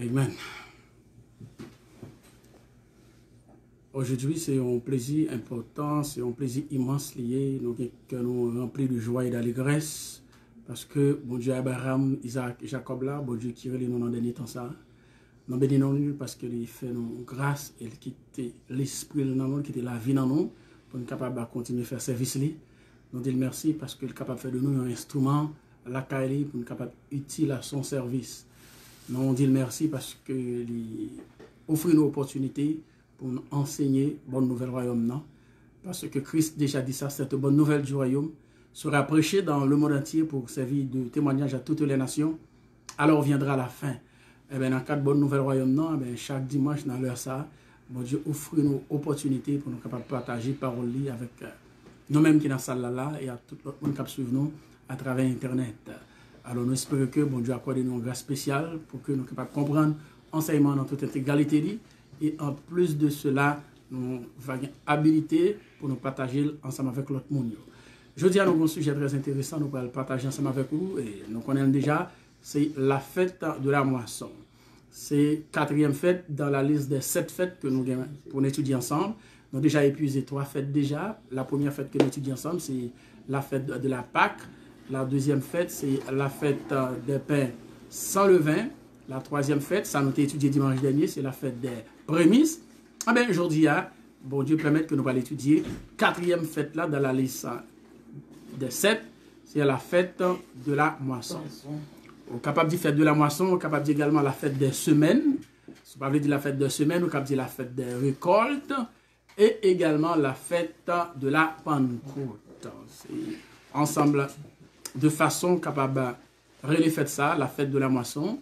Amen. Aujourd'hui, c'est un plaisir important, c'est un plaisir immense lié, que nous remplis de joie et d'allégresse, parce que, bon Dieu, Abraham, Isaac, Jacob là, bon Dieu, qui relève nous dans le dernier temps ça, nous bénissons nous parce qu'il fait nous grâce, et qu'il quitte l'esprit dans nous, qui quitte la vie dans nous, pour nous capables de continuer à faire service li. Nous disons merci parce qu'il est capable de faire de nous un instrument, la caille, pour nous capable utile à son service. Nous disons merci parce qu'il offre une opportunité pour nous enseigner bonne nouvelle royaume. Non? Parce que Christ déjà dit ça, cette bonne nouvelle du royaume sera prêchée dans le monde entier pour servir de témoignage à toutes les nations. Alors viendra la fin. Et bien, dans le cadre de bonne nouvelle royaume, non, chaque dimanche, dans l'heure ça, bon Dieu offre une opportunité pour nous capables de partager parole avec nous-mêmes qui sont dans la salle là et à tout le monde qui suit nous à travers Internet. Alors nous espérons que bon Dieu accorde nous une grâce spéciale pour que nous soyons capables de comprendre l'enseignement dans toute intégralité. Et en plus de cela, nous avons habilité pour nous partager ensemble avec l'autre monde. Je dis à nous un sujet très intéressant, nous allons partager ensemble avec vous. Et nous connaissons déjà, c'est la fête de la moisson. C'est la 4e fête dans la liste des 7 fêtes que nous avons pour étudier ensemble. Nous avons déjà épuisé 3 fêtes déjà. La première fête que nous étudions ensemble, c'est la fête de la Pâque. La deuxième fête, c'est la fête des pains sans levain. La 3e fête, ça nous a été étudié dimanche dernier, c'est la fête des prémices. Ah bien, aujourd'hui, bon Dieu permet que nous allons étudier 4e fête là dans la liste des 7, c'est la fête de la moisson. On est capable de dire fête de la moisson, on est capable de dire également la fête des semaines. Si vous dire la fête des semaines, on est capable de dire la fête des récoltes et également la fête de la Pentecôte. C'est ensemble de façon capable de relier fête ça, la fête de la moisson.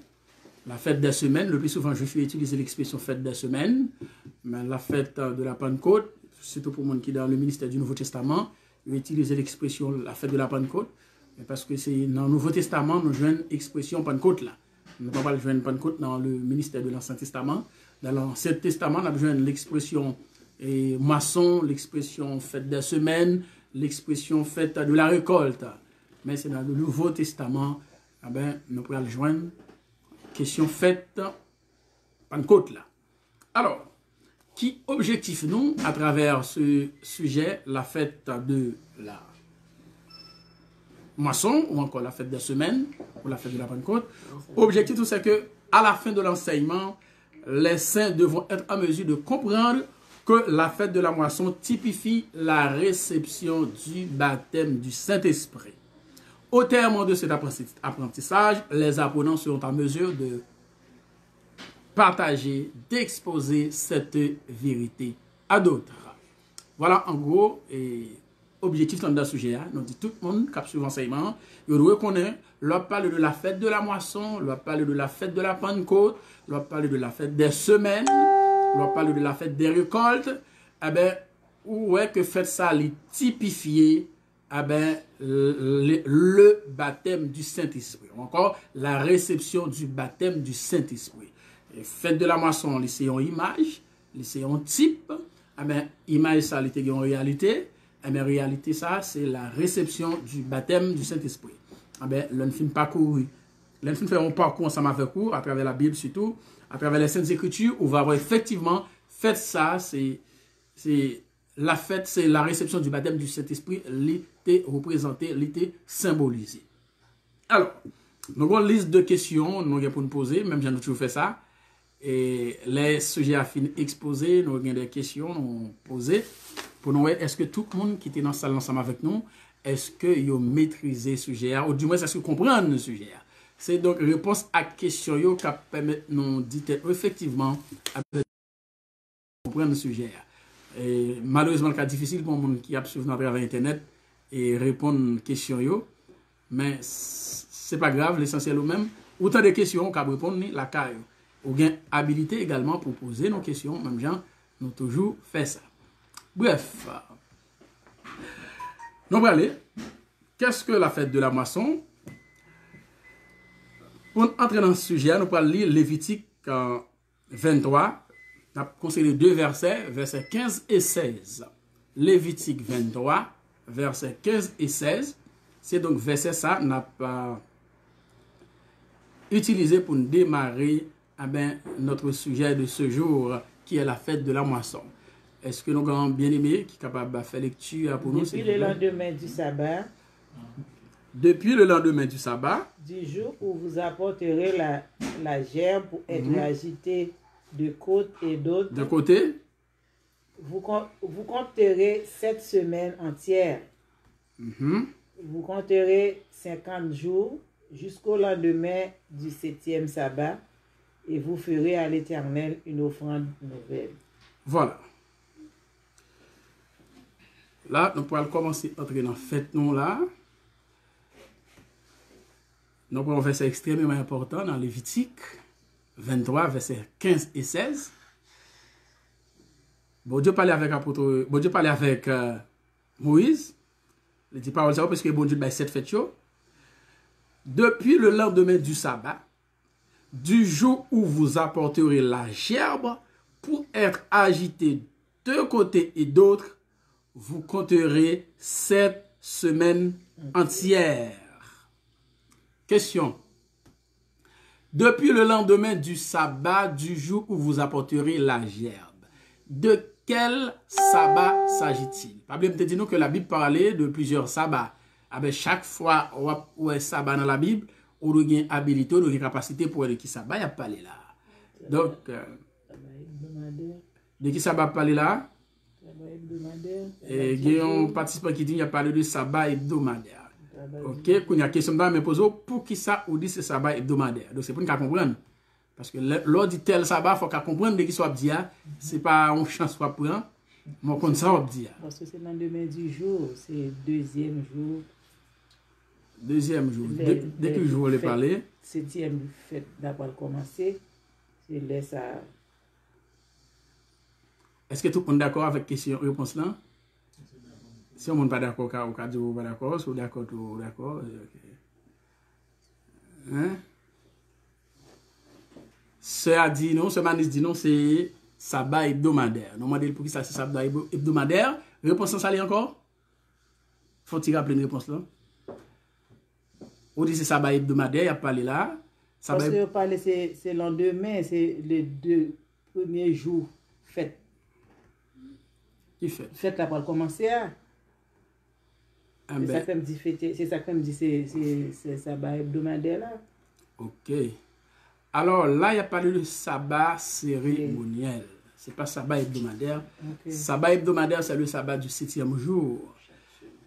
La fête des semaines, le plus souvent je suis utilisé l'expression fête des semaines, mais la fête de la Pentecôte, surtout pour moi qui est dans le ministère du Nouveau Testament, je vais utiliser l'expression la fête de la Pentecôte, parce que c'est dans le Nouveau Testament, nous jouons l'expression Pentecôte là. Nous ne pouvons pas jouer Pentecôte dans le ministère de l'Ancien Testament. Dans l'Ancien Testament, nous jouons l'expression moisson, l'expression fête des semaines, l'expression fête de la récolte. Mais c'est dans le Nouveau Testament, nous pouvons le joindre. Question fête Pentecôte là. Alors, qui objectif nous à travers ce sujet, la fête de la moisson ou encore la fête des semaines ou la fête de la Pentecôte? Objectif tout c'est que à la fin de l'enseignement, les saints devront être en mesure de comprendre que la fête de la moisson typifie la réception du baptême du Saint-Esprit. Au terme de cet apprentissage, les apprenants seront en mesure de partager, d'exposer cette vérité à d'autres. Voilà en gros l'objectif de ce sujet. Nous dit tout le monde qui a suivi l'enseignement, il doit reconnaître, l'on parle de la fête de la moisson, l'on parle de la fête de la Pentecôte, l'on parle de la fête des semaines, l'on parle de la fête des récoltes. Eh bien, où est que fête ça les typifier? Le baptême du Saint-Esprit. Encore, la réception du baptême du Saint-Esprit. Fête de la moisson, c'est une image, c'est un type. Image, ça, c'est une réalité. Réalité, ça, c'est la réception du baptême du Saint-Esprit. L'on fait parcours. L'on fait un parcours ensemble avec vous, à travers la Bible surtout, à travers les Saintes Écritures, où on va voir effectivement, fête ça, c'est la fête, c'est la réception du baptême du Saint-Esprit, l'été représenté, l'été symbolisé. Alors, nous avons une liste de questions nous avons pour nous poser, même j'ai toujours fait ça. Et les sujets à fin exposés, nous avons des questions nous poser pour nous voir est-ce que tout le monde qui était dans la salle ensemble avec nous, est-ce qu'ils ont maîtrisé ce sujet, ou du moins est-ce qu'ils comprennent le sujet. C'est donc réponse à question qui permet de nous dire effectivement à comprendre le sujet. Et malheureusement, c'est difficile pour les gens qui a suivi à travers Internet et répondre aux questions. Mais ce n'est pas grave, l'essentiel ou même. Autant de questions, on peut répondre la caille. Ou bien habilité également pour poser nos questions. Même gens, nous toujours fait ça. Bref. Nous allons aller. Qu'est-ce que la fête de la moisson? Pour entrer dans ce sujet, nous allons lire Lévitique 23. On a considéré 2 versets, versets 15 et 16. Lévitique 23, versets 15 et 16. C'est donc verset ça, n'a pas utilisé pour démarrer eh ben, notre sujet de ce jour, qui est la fête de la moisson. Est-ce que nous avons bien aimé, qui est capable de faire lecture pour nous? Depuis le lendemain du sabbat, depuis le lendemain du sabbat, du jour où vous apporterez la gerbe pour être agitée de côte et d'autre, de côté, vous compterez 7 semaines entières. Vous compterez 50 jours jusqu'au lendemain du 7e sabbat et vous ferez à l'Éternel une offrande nouvelle. Voilà. Là, nous pourrons commencer à entrer dans la fête, nous, là. Nous prenons un verset extrêmement important dans Lévitique 23, versets 15 et 16. Bon Dieu parlait avec Moïse. Il dit parole ça parce que bon Dieu a cette fête. Depuis le lendemain du sabbat, du jour où vous apporterez la gerbe pour être agité d'un côté et d'autre, vous compterez 7 semaines entières. Question. Depuis le lendemain du sabbat, du jour où vous apporterez la gerbe, de quel sabbat s'agit-il? Pablo te dit nous que la Bible parlait de plusieurs sabbats. Avec chaque fois où est sabbat dans la Bible, on a une habilité, on a une capacité pour aller qui sabbat, il y a parlé là. Donc, de qui sabbat parler là? Et il y a un participant qui dit qu'il y a parlé de sabbat hebdomadaire. Ok, quand il y a une question de me poser, pour qui ça ou dit c'est sabbat hebdomadaire? Donc c'est pour nous comprendre. Parce que l'on dit tel sabbat, il faut qu'on comprenne de qui soit dit, c'est pas une chance soit prendre, mais comme ça on dit. Parce que c'est le lendemain du jour, c'est le deuxième jour. Deuxième jour. Dès que je voulais parler. Septième fête d'avoir commencé, c'est là ça. Est-ce que tout le monde est d'accord avec la question réponse là? Si on n'est pas d'accord, on va dire pas d'accord, si on est d'accord, on est d'accord. Hein? Ce a dit non, ce manis dit non, c'est sabbat hebdomadaire. Nous demandons pour qui ça c'est sabbat hebdomadaire. Réponse ça allait encore? Faut-il rappeler une réponse là? On dit c'est sabbat hebdomadaire, il y a parlé là. Parce que parler c'est le lendemain, c'est les 2 premiers jours fête. Qui fait? Fête là pour commencer. C'est ça que me dit fêter, c'est ça que me dit c'est sabbat hebdomadaire là. OK. Alors là, il y a parlé de sabbat cérémoniel. C'est pas sabbat hebdomadaire. Okay. Sabbat hebdomadaire, c'est le sabbat du 7e jour.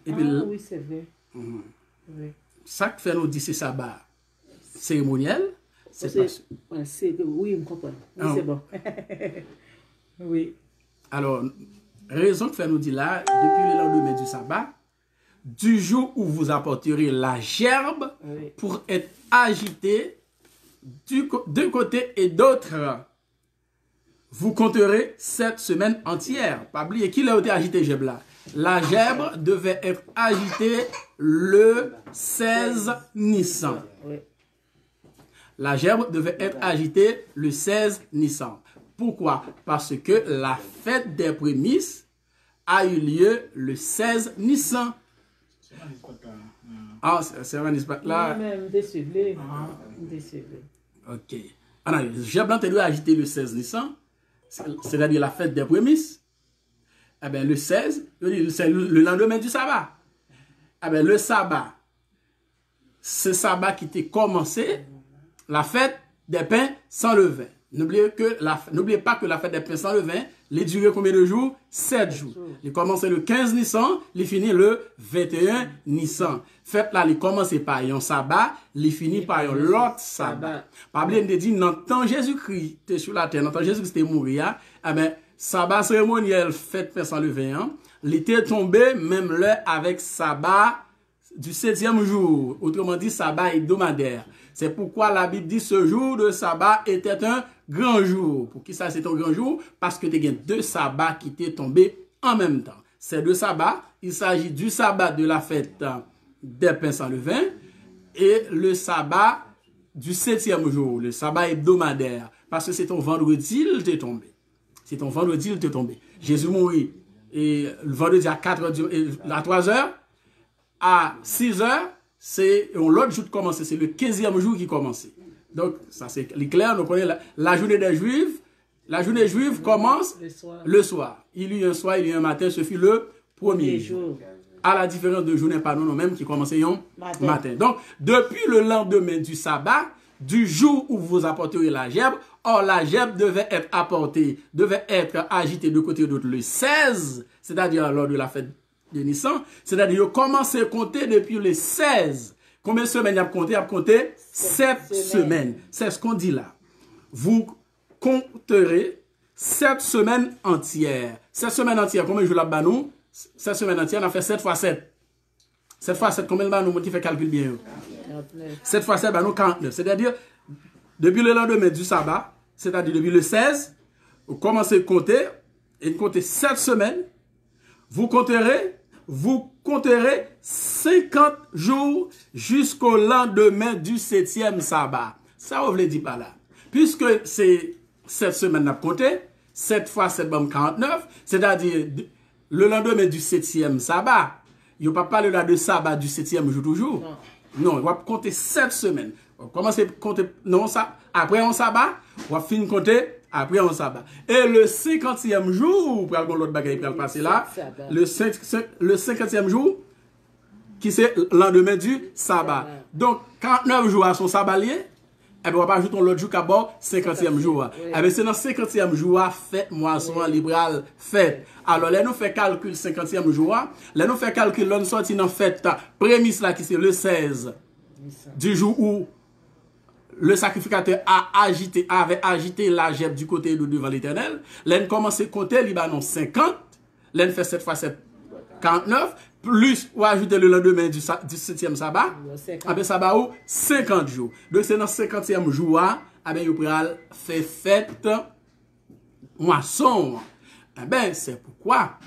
Et puis, oui, c'est vrai. Oui. Ça que fait nous dire c'est sabbat cérémoniel, c'est pas... Oui, je comprends. Oui, c'est bon. Oui. Alors, raison que fait nous dire là, depuis le lendemain du sabbat, du jour où vous apporterez la gerbe pour être agité d'un côté et d'autre, vous compterez 7 semaines entières. Pas oublier qui l'a été agité gerbe là. La gerbe devait être agitée le 16 Nissan. La gerbe devait être agitée le 16 Nissan. Pourquoi? Parce que la fête des prémices a eu lieu le 16 Nissan. Ah, c'est un espace là. Même décelé. Ok. Alors, gerbe là, tu dois agiter le 16 Nissan, c'est-à-dire la fête des prémices. Eh bien, le 16, c'est le lendemain du sabbat. Eh bien, le sabbat, ce sabbat qui était commencé, la fête des pains sans levain. N'oubliez pas que la fête des pains sans levain, les durée combien de jours? 7 jours. Il commence le 15 Nissan, il finit le 21 Nissan. Fête là, il commence par un sabbat, il finit par un l'autre sabbat. Pas oublier de dire, dans le temps Jésus-Christ était sur la terre, dans le temps Jésus-Christ était mort, eh bien, sabbat cérémoniel, fête pain sans levain, il était tombé même là avec sabbat du 7e jour. Autrement dit, sabbat hebdomadaire. C'est pourquoi la Bible dit ce jour de sabbat était un grand jour. Pour qui ça c'est un grand jour? Parce que tu as 2 sabbats qui étaient tombés en même temps. Ces 2 sabbats, il s'agit du sabbat de la fête des pains sans levain et le sabbat du 7e jour, le sabbat hebdomadaire. Parce que c'est ton vendredi, il t'est tombé. C'est ton vendredi, il t'est tombé. Jésus mourit et le vendredi à 3 heures, à 6 heures, c'est l'autre jour de commencer, c'est le 15e jour qui commençait. Donc, ça c'est clair, nous connaissons la journée des Juifs. La journée juive commence le soir. Il y a un soir, il y a un matin, ce fut le premier jour. À la différence de journée par nous-mêmes qui commençait matin. Donc, depuis le lendemain du sabbat, du jour où vous apporterez la gèbe, or la gèbe devait être apportée, devait être agitée de côté d'autre le 16, c'est-à-dire lors de la fête de Nissan, c'est-à-dire commencer à compter depuis le 16. Combien de semaines il a compté? Il a compté 7 semaines. C'est ce qu'on dit là. Vous compterez 7 semaines entières. 7 semaines entières, combien de jours là-bas nous? 7 semaines entières, on a fait 7 fois 7. 7 fois 7, combien de jours nous qui fait calcul bien? 7 fois 7, bah nous 49. C'est-à-dire, depuis le lendemain du sabbat, c'est-à-dire depuis le 16, vous commencez à compter, et comptez 7 semaines, vous compterez 50 jours jusqu'au lendemain du 7e sabbat. Ça, on vous dit pas là. Puisque c'est 7 semaines à compter, 7 fois 7, 49, c'est-à-dire le lendemain du 7e sabbat. Il n'y a pas parlé là de sabbat du 7e jour toujours. Non, on va compter 7 semaines. On commence à compter, non, ça, après on sabbat, on va finir compter après on sabbat. Et le 50e jour, pour avoir l'autre bagaille qui va passer là, le 50e jour, qui c'est le lendemain du sabbat. Donc, 49 jours à son sabbat lié, et bien, on va pas ajouter l'autre jour qu'à bord, 50e jour. Et bien, c'est dans 50e jour, fête, moisson, libéral, fête. Alors, là, nous fait calcul 50e jour. Là, nous fait calcul, là, nous sorti dans fête, prémisse là, qui c'est le 16, du jour où le sacrificateur avait agité la gèbe du côté de devant l'éternel. Là, nous commence à compter, Libanon 50. Là, nous fait 7 fois 7, 49. Plus, ou ajouter le lendemain du 7e sabbat, après sabbat ou 50 jours. Donc c'est dans 50e jour, après vous pral fait fête moisson. Eh ben, c'est pourquoi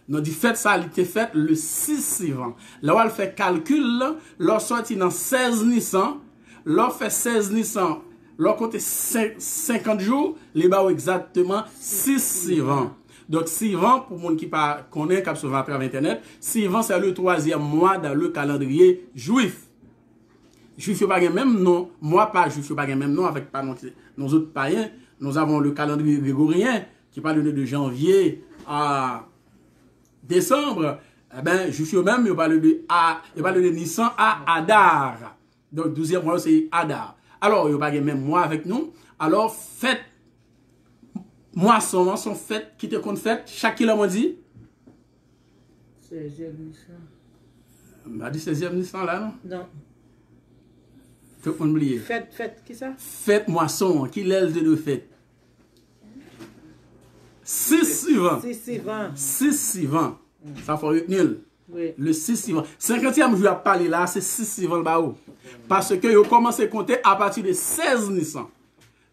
nous dit fête ça, il était faite le 6 suivant. Là où elle fait calcul, l'on sorti dans 16 Nissan, l'on fait 16 Nissan, l'on compte 50 jours, les bas exactement 6 suivant. Donc, Sivan, pour les gens qui ne connaissent pas souvent à travers Internet, Sivan, c'est le 3e mois dans le calendrier juif. Juif, il n'y a pas le même nom. Moi, pas juif, il n'y a pas le même nom avec nos autres païens. Nous avons le calendrier grégorien qui parle de janvier à décembre. Eh bien, juif, même, il parle de Nissan à Adar. Donc, 12e mois, c'est Adar. Alors, il n'y a pas le même mois avec nous. Alors, faites moisson, sont fêtes, qui te compte fête, chaque kilomètre dit 16e Nissan. On a dit 16e Nissan là, non? Non. Faut pas oublier. Fête, qui ça? Fête moisson, qui l'aile de deux fêtes. 6 suivant. 6 suivant. Ça faut retenir. Oui. Le 6 suivant. 50e jour à parler là, c'est 6 suivant le bas. Parce que vous commencez à compter à partir de 16 Nissan.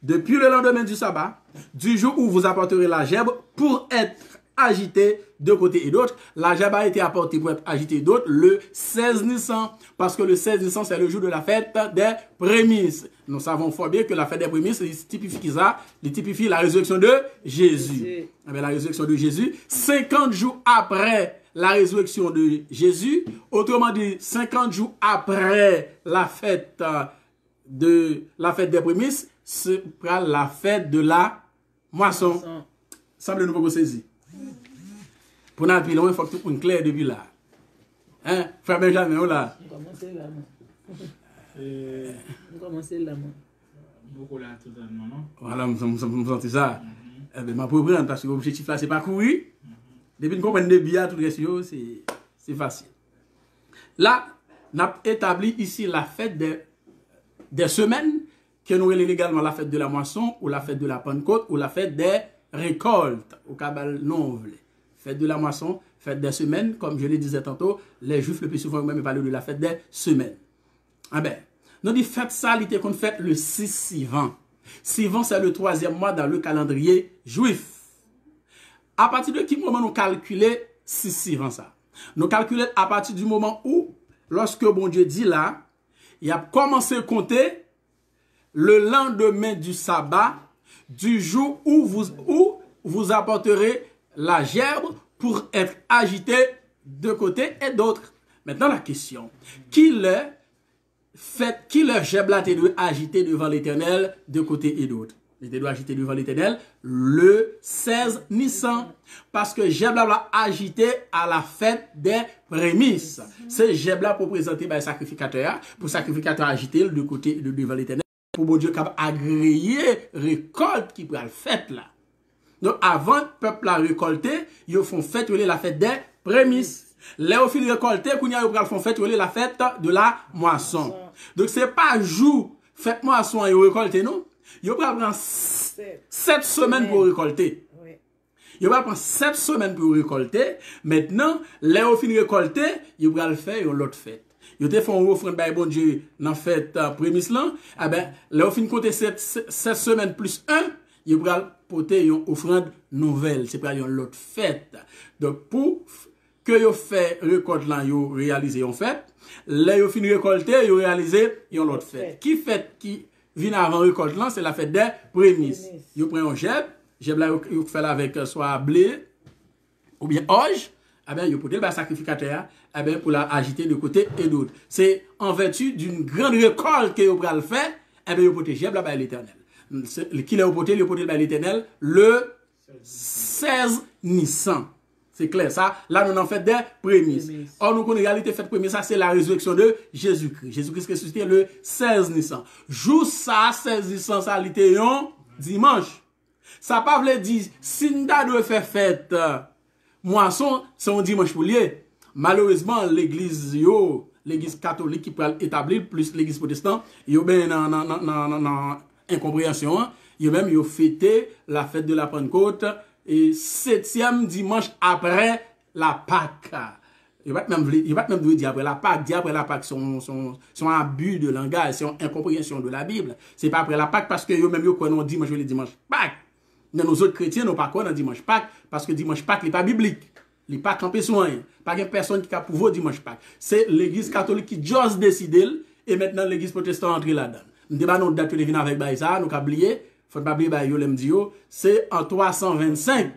Depuis le lendemain du sabbat, du jour où vous apporterez la gèbe pour être agité de côté et d'autre. La gèbe a été apportée pour être agitée d'autre le 16 Nissan. Parce que le 16 Nissan, c'est le jour de la fête des prémices. Nous savons fort bien que la fête des prémices, il typifie ça, il typifie la résurrection de Jésus. La résurrection de Jésus, 50 jours après la résurrection de Jésus, autrement dit, 50 jours après la fête des prémices, c'est la fête de la moisson. Semble-nous pas saisir. Pour nous, il faut que tout soit clair depuis là. Hein? Frère Benjamin, on là. On commence là, on commence là, beaucoup là, totalement, non? Voilà, nous sentons ça. Eh bien, je vais parce que l'objectif là, c'est pas courir. Depuis qu'on comprenne des billets, tout le reste, c'est facile. Là, on a établi ici la fête des semaines, que nous relèvons également la fête de la moisson, ou la fête de la Pentecôte, ou la fête des récoltes, au cabal non voulé. Fête de la moisson, fête des semaines, comme je le disais tantôt, les Juifs le plus souvent même parlent de la fête des semaines. Ah ben, nous dit fête ça, il était qu'on fête le 6 Sivan. Sivan, c'est le 3e mois dans le calendrier juif. À partir de quel moment nous calculons 6 Sivan ça? Nous calculons à partir du moment où, lorsque bon Dieu dit là, il a commencé à compter le lendemain du sabbat, du jour où vous apporterez la gerbe pour être agité de côté et d'autre. Maintenant la question, qu'il est fête qui le Jebla te doit agiter devant l'Éternel de côté et d'autre. Il te doit agiter devant l'Éternel le 16 Nissan. Parce que Jebla va agiter à la fête des prémices. C'est Jebla pour présenter le sacrificateur, pour le sacrificateur agiter de côté devant l'Éternel, pour bon Dieu capable agréer récolte qui peut le faire là. Donc avant le peuple a récolté, ils font fête la fête des prémices. Les au fil récolté, qu'on y a font fête la fête de la moisson. Donc c'est pas jour fête moisson et récolter non. Ils prendre 7 semaines pour récolter. Ils va prendre 7 semaines pour récolter. Maintenant, les au fin récolter, ils vont le faire l'autre fête. Ils te font offrande by bon Dieu dans fête prémisse là. Ah ben, les au fin compter 7 semaines plus 1, ils vont porter une offrande nouvelle, c'est pas une l'autre fête. Donc pour que yo fait récolte là, yo réaliser en fête, les yo fin récolter, yo réaliser une autre fête. Qui fête qui vient avant récolte là, c'est la fête des prémices. Yo prend un jeb là yo fait avec soit blé ou bien orge, eh ben yo porter le sacrificateur, eh ben pour la agiter de côté et d'autre. C'est en vertu d'une grande récolte que yo pral faire, eh ben yo porter jeb là par l'Éternel. Qui l'a porté par l'Éternel le 16 Nissan. C'est clair ça. Là nous en fait des prémices. Or nous connaissons réalité fait prémisse ça c'est la résurrection de Jésus-Christ. Jésus-Christ qui est ressuscité le 16 Nissan. Jour ça 16 Nissan ça était un dimanche. Ça pas veut dire si nous doit faire fête moisson c'est un dimanche pour lier. Malheureusement l'église catholique qui peut établir plus l'église protestante, yo ben dans incompréhension, yo même yo fêté la fête de la Pentecôte et 7e dimanche après la Pâque. Il va même dire après la Pâque, son abus de langage, c'est une incompréhension de la Bible. C'est pas après la Pâque parce que yo même yo connaissent dimanche le dimanche Pâque. Nous autres chrétiens nous pas connaissent dimanche Pâque parce que dimanche Pâque n'est pas biblique. Il n'est pas campé sur rien. Pas de personne qui a pouvoir dimanche Pâque. C'est l'église catholique qui j'ose décider et maintenant l'église protestante entre là-dedans. Nous débattons date de venir avec Baïsa, nous avons oublié, faut pas oublier Baïo Lemdio, c'est en 325.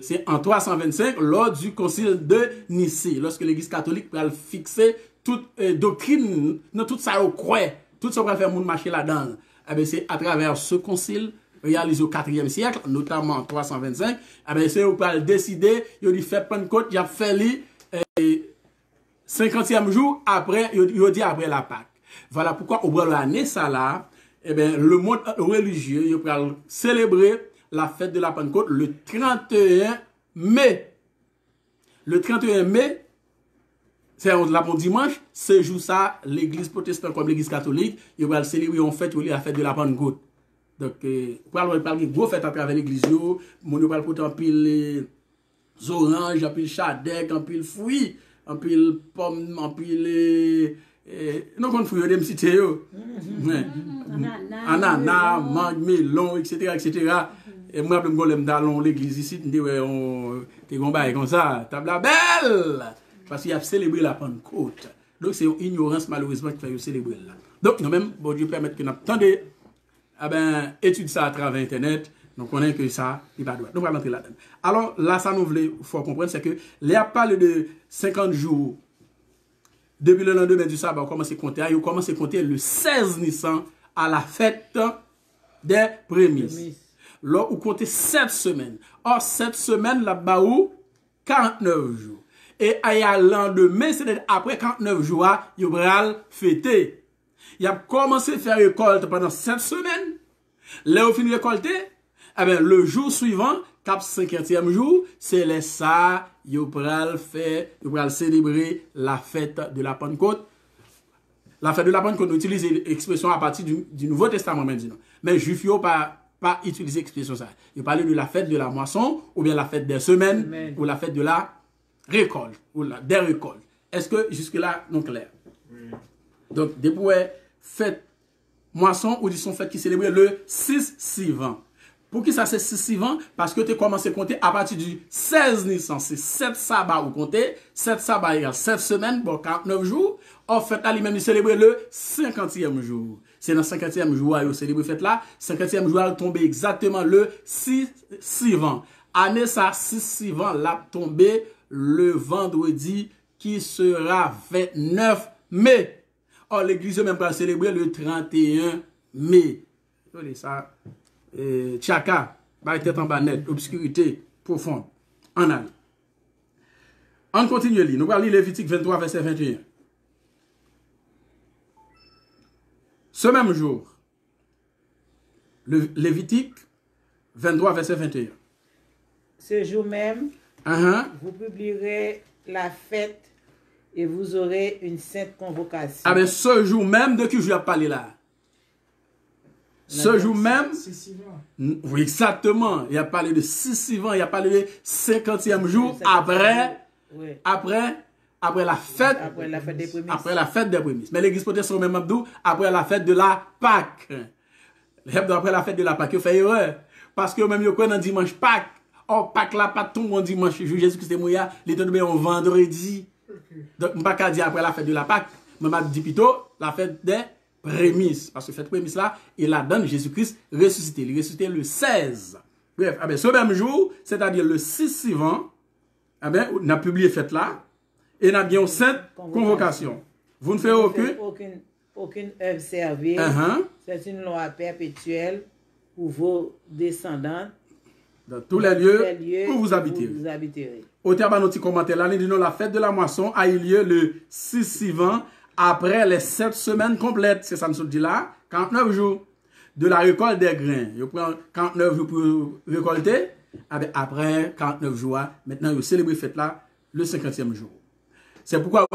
C'est en 325 lors du concile de Nicée, lorsque l'église catholique va fixer toute doctrine, non toute ça au croit, tout ça va faire monde marcher là-dedans. Eh bien c'est à travers ce concile réalisé au 4e siècle, notamment en 325, eh bien c'est où va décider, il dit fait Pentecôte, il a fait li 50e jour après, il dit après la Pâque. Voilà pourquoi au bout de l'année ça là, eh bien le monde religieux, il va célébrer la fête de la Pentecôte le 31 mai. Le 31 mai, c'est la bon dimanche, ce jour ça, l'église protestante comme l'église catholique, il va célébrer en fête la fête de la Pentecôte. Donc, il va y avoir une grosse fête à travers l'église, il va porter en pile oranges, en pile chadec, en pile fruits, en pile pommes, en pile non qu'on fruits de cité ananas, mangue, melon, etc. Et moi, je me suis dans l'église ici, je me dis, comme ça, table belle! Parce qu'il a célébré la Pentecôte. Donc, c'est une ignorance, malheureusement, qui fait célébrer là. Donc, nous-mêmes, bon Dieu permet que nous attendions, étudier ça à travers Internet. Donc, on connaît que ça, il va droit. Donc, on va rentrer là-dedans. Alors, là, ça nous voulait, faut comprendre, c'est que, il y a parlé de 50 jours, depuis le lendemain du sabbat, on commence à compter, on commence à compter le 16 Nissan à la fête des prémices. Là, on compte 7 semaines. Or, 7 semaines, là-bas, 49 jours. Et à le lendemain, c'est après 49 jours, il va fêter. Il a commencé à faire récolte pendant 7 semaines. Là, on finit récolter. Eh bien, le jour suivant, 50e jour, c'est les ça, il va célébrer la fête de la Pentecôte. La fête de la Pentecôte, on utilise l'expression à partir du Nouveau Testament maintenant. Mais juif, il pas utiliser l'expression ça. Il parlait de la fête de la moisson, ou bien la fête des semaines, Amen. ou la fête de la récolte, ou des récoltes. Est-ce que jusque-là, non clair? Oui. Donc, depuis fête moisson, ou disons fête qui célèbre le 6 suivant. Pour qui ça c'est 6 suivant? Parce que tu commences à compter à partir du 16 Nissan. C'est 7 sabbats ou compter. 7 sabbats égale 7 semaines, bon 49 jours. En fait, là, lui-même, il célèbre le 50e jour. C'est dans le 50e jour, il célèbre fête là. 50e jour, il tombe exactement le 6 suivant. Année ça, 6 suivant, là, tombé le vendredi qui sera 29 mai. Or, l'église même va célébrer le 31 mai. Regardez ça. Tchaka, tête en bas net, obscurité profonde. En allée. On continue. Nous allons lire Lévitique 23, verset 21. Ce même jour, le Lévitique 23, verset 21. Ce jour même, vous publierez la fête et vous aurez une sainte convocation. Ah ben ce jour même, de qui je vais parler là? Ce jour même, oui, exactement, il a parlé de 6-6 il a parlé de 50e jour après la fête. Après la fête des prémices. Après la fête des prémices. Mais l'église peut être même Abdou, après la fête de la Pâque. Après la fête de la Pâque, il fait erreur. Parce que même, il y a un dimanche Pâque. Or, Pâque là, pas tout un dimanche. Jésus-Christ est mort, il est tombé un vendredi. Donc, je ne peux pas dire après la fête de la Pâque. Mais je dis plutôt la fête des prémices. Parce que cette prémisse là, il a donné Jésus-Christ ressuscité. Il est ressuscité le 16. Bref, ce même jour, c'est-à-dire le 6 suivant, on a publié fête là. Et on a bien une sainte convocation. Vous ne faites aucune œuvre servile. C'est une loi perpétuelle pour vos descendants. Dans tous les lieux où vous habiterez. Au terme de notre commentaire, là, nous disons la fête de la moisson a eu lieu le 6 suivant après les 7 semaines complètes. C'est ça nous dit là. 49 jours de la récolte des grains. Vous prenez 49 jours pour récolter. Après 49 jours, maintenant, vous célébrez fête là le 50e jour. C'est pourquoi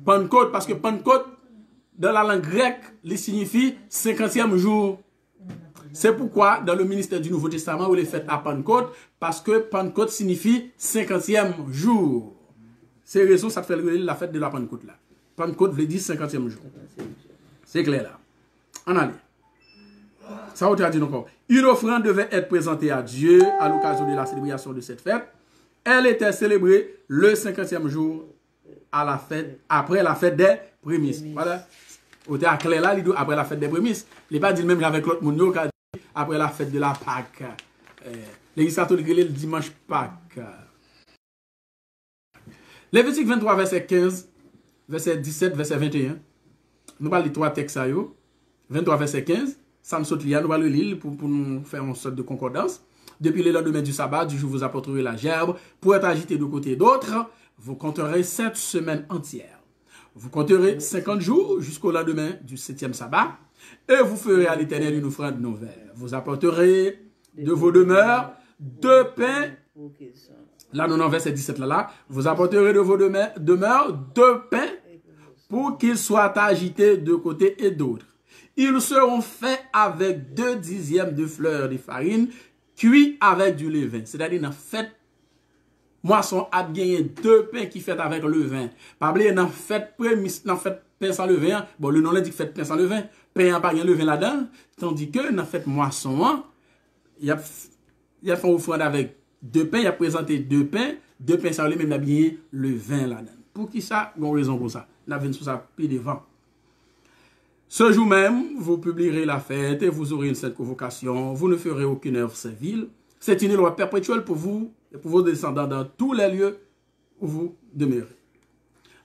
Pentecôte, parce que Pentecôte, dans la langue grecque, il signifie 50e jour. C'est pourquoi, dans le ministère du Nouveau Testament, on les fait à Pentecôte, parce que Pentecôte signifie 50e jour. C'est raison, ça fait la fête de la Pentecôte là. Pentecôte veut dire 50e jour. C'est clair là. En allez. Ça vous dit encore. Une offrande devait être présentée à Dieu à l'occasion de la célébration de cette fête. Elle était célébrée le 50e jour à la fête, après la fête des prémices. Voilà. Au théâtre clair là, il dit après la fête des prémices. Il n'est pas dit même avec l'autre monde qui a dit après la fête de la Pâque. L'église catholique le dimanche Pâque. Lévitique 23, verset 15, verset 17, verset 21. Nous allons lire 3 textes à eux. 23, verset 15. Ça me saute là, nous allons le lire pour nous faire une sorte de concordance. Depuis le lendemain du sabbat, du jour vous apporterez la gerbe pour être agité de côté d'autre. Vous compterez 7 semaines entières. Vous compterez 50 jours jusqu'au lendemain du 7e sabbat. Et vous ferez à l'Éternel une offrande nouvelle. Vous apporterez de vos demeures 2 pains. Là, nous en verset 17 là. Vous apporterez de vos demeures 2 pains pour qu'ils soient agités de côté et d'autre. Ils seront faits avec 2 dixièmes de fleurs de farine cuits avec du levain. C'est-à-dire, dans fête moisson a gagné 2 pains qui fait avec le vin. Pas oublier dans fête prémisse, dans fête pain sans levain. Bon, le nom là dit fête pain sans levain. Pain n'a pas gagné levain là-dedans. Tandis que dans fête moisson, il a fait une offrande avec 2 pains, il a présenté 2 pains sans levain, même il a bien le vin là-dedans. Pour qui ça? Bon raison pour ça. On a vu sur ça pied devant. Ce jour même, vous publierez la fête et vous aurez une sainte convocation. Vous ne ferez aucune œuvre servile. C'est une loi perpétuelle pour vous et pour vos descendants dans tous les lieux où vous demeurez.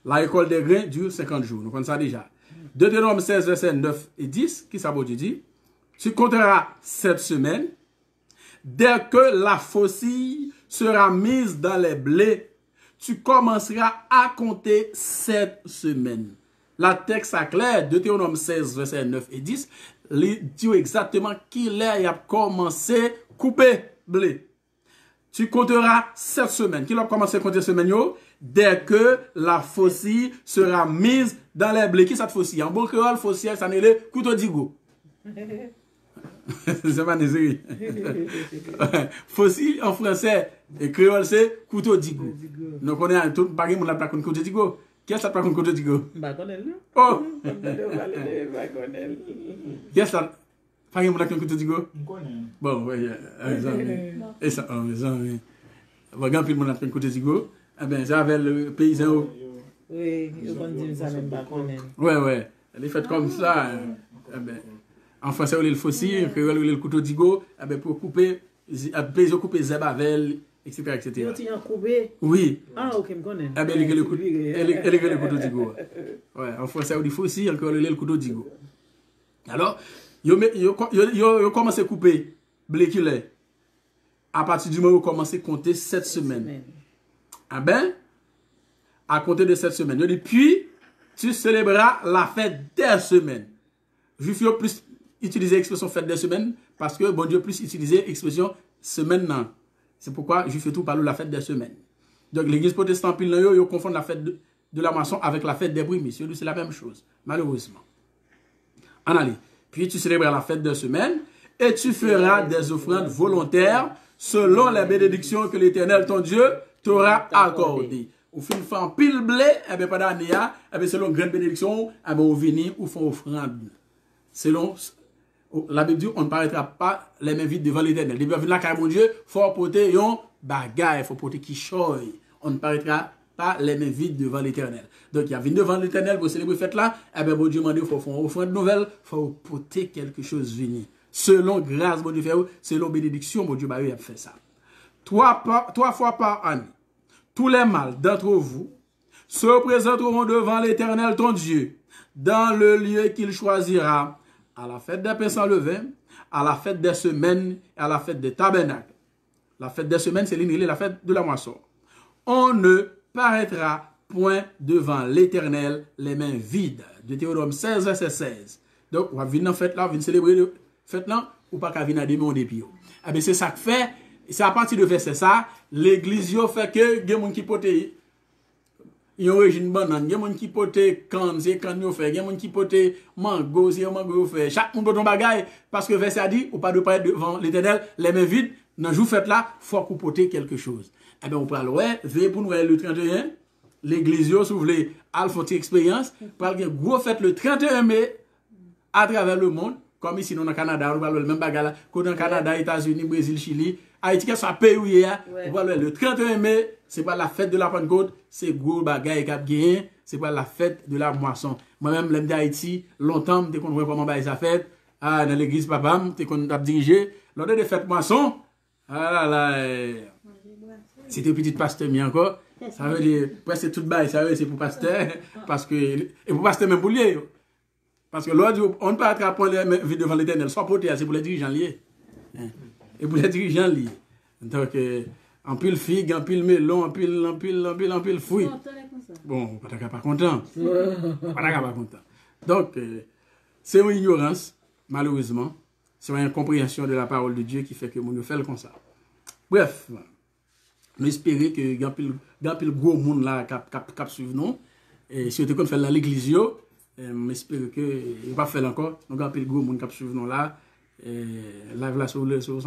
La récolte des grains dure 50 jours. Nous connaissons ça déjà. Deutéronome 16, versets 9 et 10, qui ça veut dire? Tu compteras 7 semaines. Dès que la faucille sera mise dans les blés, tu commenceras à compter 7 semaines. La texte est claire, Deutéronome 16, versets 9 et 10, il dit exactement qu'il a commencé à couper blé. Tu compteras 7 semaines. Qui a commencé à compter semaines? Dès que la faucille sera mise dans les blés. Qui est cette faucille? En bon créole, faucille, ça n'est le couteau d'igo. C'est pas nécessaire. Faucille en français et créole, c'est couteau d'igo. Nous connaissons tout, par exemple, on n'a pas couteau d'igo. Qu'est-ce que ça prend côté digo? Oh! Qu'est-ce que ça? Par exemple, on a côté digo? Bon, oui, et ça, oui. Regarde, puis on a côté digo. Eh bien, ça avait le paysan. Oui, on dit ça même pas connaître. Ouais, ouais. Elle est faite comme ça. Eh bien, en français, on a le fossile, on a le couteau digo. Eh bien, pour couper, paysan couper zeb avec etc. etc. Ils ont coupé. Oui. Ah, ok, je connais. Eh bien, elle est le couteau d'Igo. Ouais, en français, on dit aussi, encore le couteau d'Igo. Alors, ils commencé à couper blé qui l'est. À partir du moment où ils commencé à compter 7 semaines. Ah ben, à compter de 7 semaines. Ils dit, puis, tu célébreras la fête des semaines. Juif yo plus utiliser l'expression fête des semaines parce que bon Dieu plus utiliser l'expression semaine non. C'est pourquoi Juif tout parle de la fête des semaines. Donc l'église protestante pile yo confond la fête de la moisson avec la fête des prémices. C'est la même chose, malheureusement. En allez. Puis tu célébreras la fête des semaines et tu feras des offrandes volontaires selon les bénédictions que l'Éternel ton Dieu t'aura accordées. Ou fin fan pile blé, et bien pendant l'année, et bien selon grande bénédiction, et bien ou venir ou font offrande. Selon la Bible dit, on ne paraîtra pas les mains vides devant l'Éternel. Depuis venir là, car mon Dieu, faut porter un bagaille, faut porter qui choy. On ne paraîtra pas les mains vides devant l'Éternel. Donc il y a venu devant l'Éternel pour célébrer cette là, et bien mon Dieu m'a dit, il faut faire une offrande nouvelle, il faut porter quelque chose venir. Selon grâce, mon Dieu fait, selon bénédiction, mon Dieu m'a fait ça. Trois fois par année. Tous les mâles d'entre vous se présenteront devant l'Éternel ton Dieu, dans le lieu qu'il choisira, à la fête des pains sans levain, à la fête des semaines et à la fête des tabernacles. La fête des semaines, c'est la fête de la moisson. On ne paraîtra point devant l'Éternel les mains vides. Deutéronome 16, verset 16. Donc, on va venir dans fête là, on va célébrer la fête là, ou pas qu'à venir à des mondes puis. Eh bien, c'est ça que fait. C'est à partir de verset ça, l'église yo fait que il y a des gens qui pote yon origine banane, il y a des gens qui pote canne, c'est canne yo fait, il y a des gens qui pote mango, c'est mango yo fait. Chaque monde ton bagaille parce que verset a dit ou pas de paraître devant l'Éternel les mains vides, dans jour fête là, faut qu'on pote quelque chose. Eh bien on parle ouais, veille pour nous le 31, l'église yo si vous voulez alpha expérience, pour une gros fête le 31 mai à travers le monde. Comme ici, dans le Canada, on parle le même bagage là. Comme dans le Canada, États-Unis, Brésil, Chili, Haïti, que soit pays où il y a, on parle le 31 mai, c'est pas la fête de la Pentecôte, c'est gros bagage qui a gagné, c'est pas la fête de la moisson. Moi-même, l'aime d'Haïti, longtemps, t'es qu'on voit comment bah ça fête, dans l'église papa, t'es qu'on a dirigé, lors des fêtes moisson, ah là là, c'était petit pasteur mi encore, ça veut dire, presque tout bail, ça veut dire c'est pour pasteur, parce que, et pour pasteur même pour lier, parce que l'autre, on ne peut pas attraper les vies devant l'Éternel, soit pour c'est pour les dirigeants liés. Et pour les dirigeants liés. Donc, en pile figue, en pile melon, en pile fruit. Bon, on n'est pas content. On n'est pas content. Donc, c'est une ignorance, malheureusement. C'est une incompréhension de la parole de Dieu qui fait que nous faisons comme ça. Bref, nous espérons que il y a pile gros monde là qui suivre nous. Et si on fait dans l'église, j'espère que il va pas faire encore. Donc il y a pile gros monde qui suivre nous là. Live là sur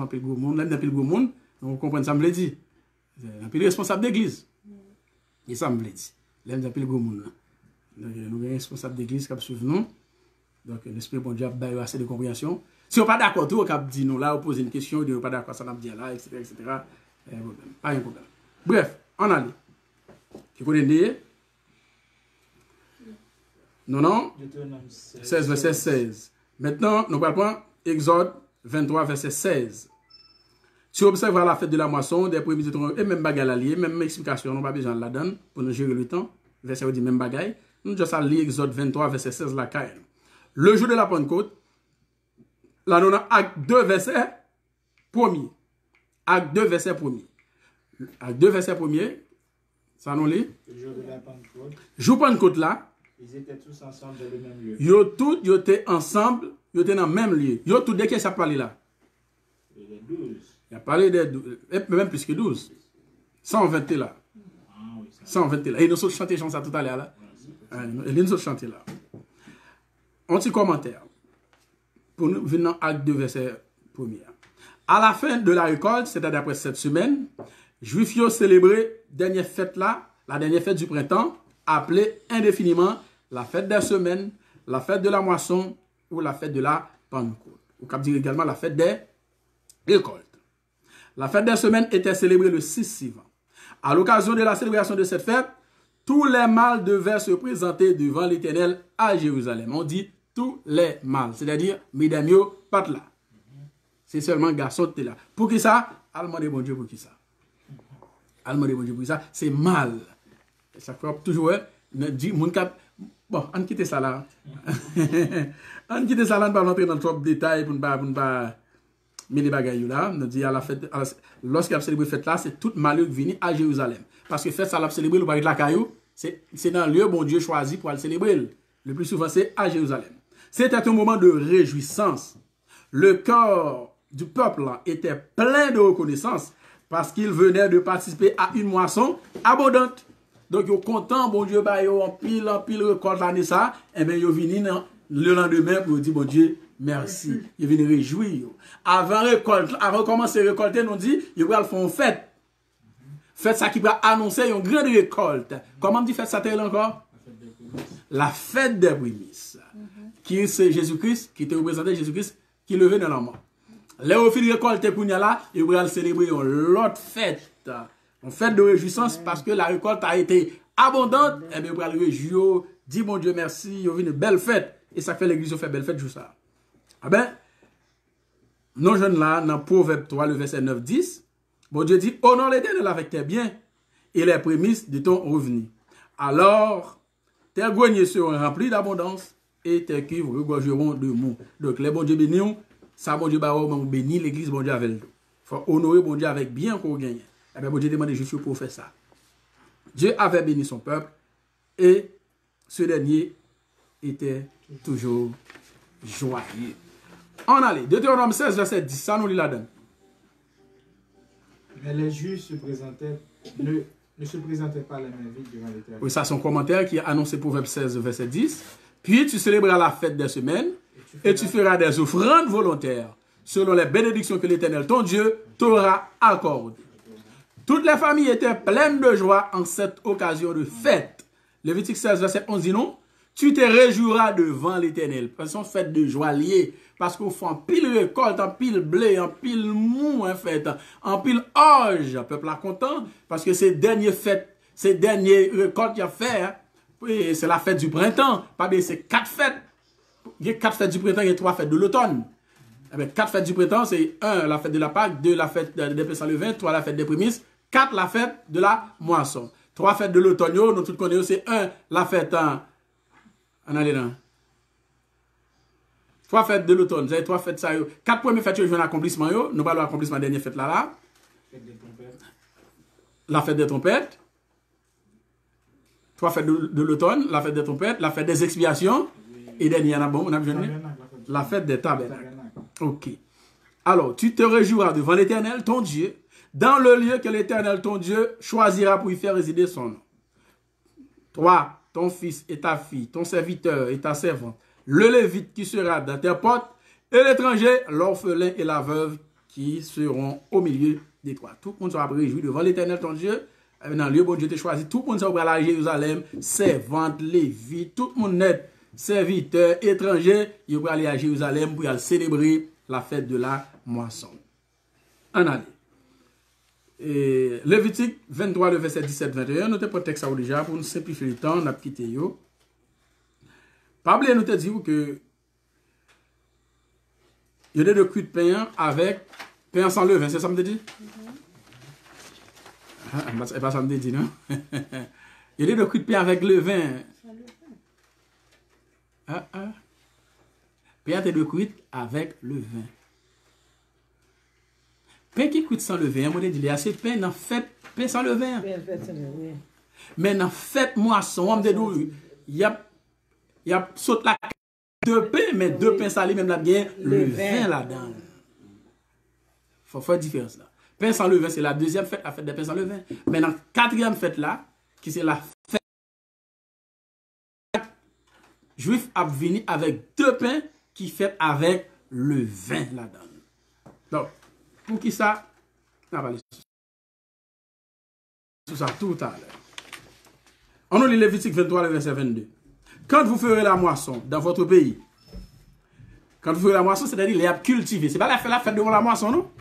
pile gros monde, là il y a pile gros monde. Donc vous comprenez ça me le dit. Un pile responsable d'église. Et ça me le dit. Là il y a pile gros monde là. Donc nous sommes responsables d'église qui suivre nous. Donc l'esprit bon Dieu a baillé assez de compréhension. Si on pas d'accord tout, on cap dit nous là, on pose une question, on pas d'accord ça n'a dit là, etc. Pas un problème. Bref, on allait. Tu connais non 16 verset 16. Maintenant, nous parlons Exode 23 verset 16. Tu observeras la fête de la moisson, des premiers et même bagaille allié, même explication, on n'a pas besoin de la donner pour nous gérer le temps. Verset dit même bagaille. Nous devons lire Exode 23 verset 16 la caille. Le jour de la Pentecôte, là nous avons acte 2 verset 1er. Acte 2 verset 1er. Acte 2 verset 1er. Ça nous lit. Le jour de la Pentecôte. Jour Pentecôte là. Ils étaient tous ensemble dans le même lieu. Yo tous yo étaient ensemble, yo étaient dans le même lieu. Yo tous de qui ça parle là? Les 12. Il a parlé des 12, même plus que 12. 120 là. Ah oui, ça. 120 là. Et nous sommes chanté ça tout à l'heure là. Et nous sommes chanté là. Un petit commentaire. Pour nous venir dans acte 2 verset 1er. À la fin de la récolte, c'est-à-dire après cette semaine, Juifs ont célébré dernière fête là, la dernière fête du printemps, appelée indéfiniment la fête des semaines, la fête de la moisson ou la fête de la Pentecôte. Ou cap dire également la fête des récoltes. La fête des semaines était célébrée le 6 suivant. À l'occasion de la célébration de cette fête, tous les mâles devaient se présenter devant l'Éternel à Jérusalem. On dit tous les mâles, c'est-à-dire mesdames yo pas là. C'est seulement garçon qui est là. Pour qui ça? Allemand de bon Dieu pour qui ça? Allemand de bon Dieu pour ça, c'est mal. Ça fait toujours, dit, mon cap, bon, on quitte ça là. On quitte ça là, on va pas rentrer dans trop de détails pour ne pas mais les bagailles là, on dit à la fête, lorsqu'il a célébré fête là, c'est tout malheur qui vient à Jérusalem. Parce que fête ça l'a célébré, le de la caillou, c'est dans le lieu bon Dieu choisi pour le célébrer. Le plus souvent, c'est à Jérusalem. C'était un moment de réjouissance. Le cœur du peuple là, était plein de reconnaissance parce qu'il venait de participer à une moisson abondante. Donc, ils sont contents, bon Dieu, bah, ils ont en pile récolte l'année ça, et bien, ils viennent le lendemain pour dire, bon Dieu, merci. Ils viennent réjouir. Avant de commencer à récolter, nous dit, ils vont faire une fête. Fête ça qui va annoncer une grande récolte. Comment on dit fête ça encore? La fête des prémices. Qui c'est Jésus-Christ, qui te représentait Jésus-Christ, qui levé dans la mort. Les filles récoltent pour là, ils vont célébrer une autre fête. Une fête de réjouissance parce que la récolte a été abondante. Et bien, ils vont réjouir, dire mon Dieu merci, ils ont une belle fête. Et ça fait l'église, fait belle fête juste ça. Ah ben, nos jeunes là, dans Proverbe 3, le verset 9-10, bon Dieu dit, honore l'Éternel avec tes biens et les prémices de ton revenu. Alors, tes greniers seront remplis d'abondance et tes cuves regorgeront de mou. Donc, les bon Dieu bénis, ça bon Dieu bénit l'église, bon Dieu avec le dos. Il faut honorer bon Dieu avec bien qu'on gagne. Eh bien, bon Dieu demande juste pour faire ça. Dieu avait béni son peuple et ce dernier était toujours joyeux. On allait. Deutéronome 16, verset 10, ça nous lit là-dedans. Mais les juifs ne se présentaient pas les mains vides devant l'Éternel. Oui, ça, son commentaire qui est annoncé Proverbe 16, verset 10. Puis tu célébreras la fête des semaines et tu feras des offrandes volontaires selon les bénédictions que l'Éternel, ton Dieu, t'aura accordées. Toutes les familles étaient pleines de joie en cette occasion de fête. Lévitique 16, verset 11 dit non. Tu te réjouiras devant l'Éternel. Parce qu'on fête de joie liée. Parce qu'on fait en pile récolte, en pile blé, en pile mou, en fait, en pile orge. Le peuple est content. Parce que ces dernières fêtes, ces dernières récoltes qu'il a fait, hein, c'est la fête du printemps. Pas bien, c'est 4 fêtes. Il y a 4 fêtes du printemps, il y a 3 fêtes de l'automne. 4 fêtes du printemps, c'est 1, la fête de la Pâque, 2, la fête des pains sans levain, 3, la fête des prémices, 4, la fête de la moisson. 3 fêtes de l'automne, nous tous connaissons, c'est 1, la fête en allez là. 3 fêtes de l'automne, vous avez 3 fêtes ça. 4 premières fêtes, je viens l'accomplissement, nous parlons de l'accomplissement dernière fête là. La fête des trompettes. 3 fêtes de l'automne, la fête des trompettes, la fête des expiations, et dernière, on a besoin la fête des tabernacles. Ok. Alors, tu te réjouiras devant l'Éternel, ton Dieu, dans le lieu que l'Éternel, ton Dieu, choisira pour y faire résider son nom. Toi, ton fils et ta fille, ton serviteur et ta servante, le Lévite qui sera dans tes portes, et l'étranger, l'orphelin et la veuve qui seront au milieu de toi. Tout le monde sera réjoui devant l'Éternel, ton Dieu. Dans le lieu où Dieu t'a choisi, tout le monde sera à Jérusalem, servante, Lévite, tout le monde net, serviteur, étranger, il va aller à Jérusalem pour aller célébrer la fête de la moisson. En allée. Et Lévitique 23, le verset 17-21, nous avons texte ça déjà pour nous simplifier le temps, on a quitté yo. Pas oublier nous te dire que il y a des cuits de pain avec pain sans levain, c'est ça me dit? C'est pas ça me dit, non? Il y a des cuits de pain avec levain. Pain de cuit avec levain. Pain qui cuit sans levain, on dit il y a assez de pain dans fête pain sans levain. Mais dans fête moisson, on dit il y a saute la 2 pains, mais 2 pains salés, même là bien le vin là-dedans. Faut faire différence là. Pain sans levain, c'est la deuxième fête, la fête des pains sans levain. Mais dans la 4e fête là, qui c'est la fête juif a venu avec 2 pains qui fait avec le vin là-dedans. Donc, pour qui ça? On va aller sur ça tout à l'heure. On lit Lévitique 23, le verset 22. Quand vous ferez la moisson dans votre pays, quand vous ferez la moisson, c'est-à-dire les cultiver. C'est pas la fête de la moisson, non?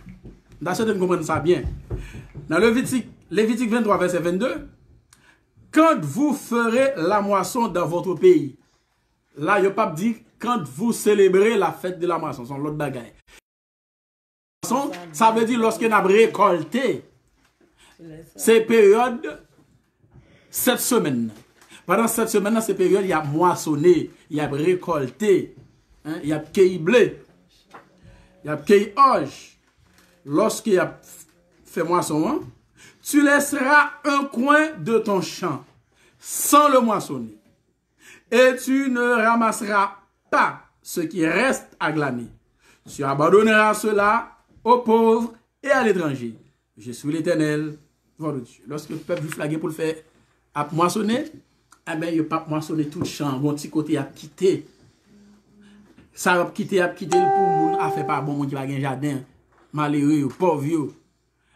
D'accord, vous comprenez ça bien. Dans Lévitique 23, verset 22, quand vous ferez la moisson dans votre pays, là, il n'y a pas dit quand vous célébrez la fête de la moisson, c'est l'autre bagaille. Ça veut dire lorsqu'on a récolté. C'est période 7 semaines. Pendant 7 semaines, c'est période, il y a moissonné, il y a récolté, hein, il y a cueilli blé, il y a cueilli orge. Lorsqu'il y a fait moisson, hein, tu laisseras un coin de ton champ sans le moissonner. Et tu ne ramasseras pas ce qui reste à glaner. Tu abandonneras cela aux pauvres et à l'étranger. Je suis l'Éternel, votre Dieu. Lorsque le peuple flagué pour le faire à moissonner, eh bien, il n'a pas moissonné tout le champ. Mon petit côté a quitté. Ça a quitté pour moun a fait pas bon, moun qui va un jardin, malheureux, pauvre.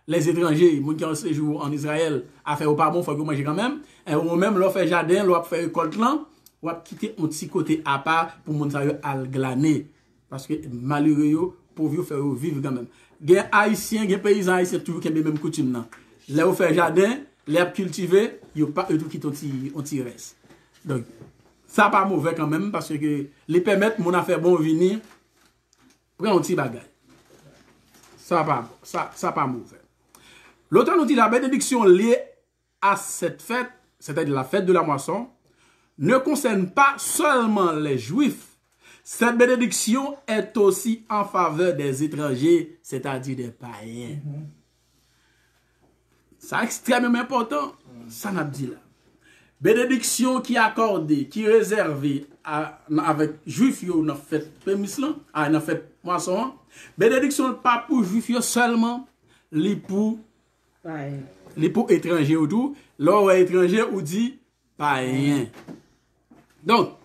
Les étrangers, moun qui ont séjour en Israël, a fait pas bon, faut que manger quand même. Et ou même, l'on fait jardin, l'on fait récolte là, ou a quitté un petit côté à part pour moun sa yo al glaner. Parce que malheureux, pauvre, fait vivre quand même. Gen haïtien, gen paysan haïtien, toujours qui même coutume là. Là, on fait jardin, l'herbe cultivée, il n'y a pas eux tout qui ont tiré. Donc, ça pas mauvais quand même, parce que les permettre, mon affaire bon venir, prendre un petit bagage. Ça pas mauvais. L'auteur nous dit la bénédiction liée à cette fête, c'est-à-dire la fête de la moisson, ne concerne pas seulement les Juifs. Cette bénédiction est aussi en faveur des étrangers, c'est-à-dire des païens. C'est extrêmement important. Ça n'a pas dit là. Bénédiction qui est accordée, qui est réservée avec Juifs, on a fait prémisse là, on a fait moisson. Bénédiction pas pour Juifs seulement, les pour étrangers ou tout. Là, où étranger, on dit païen. Donc,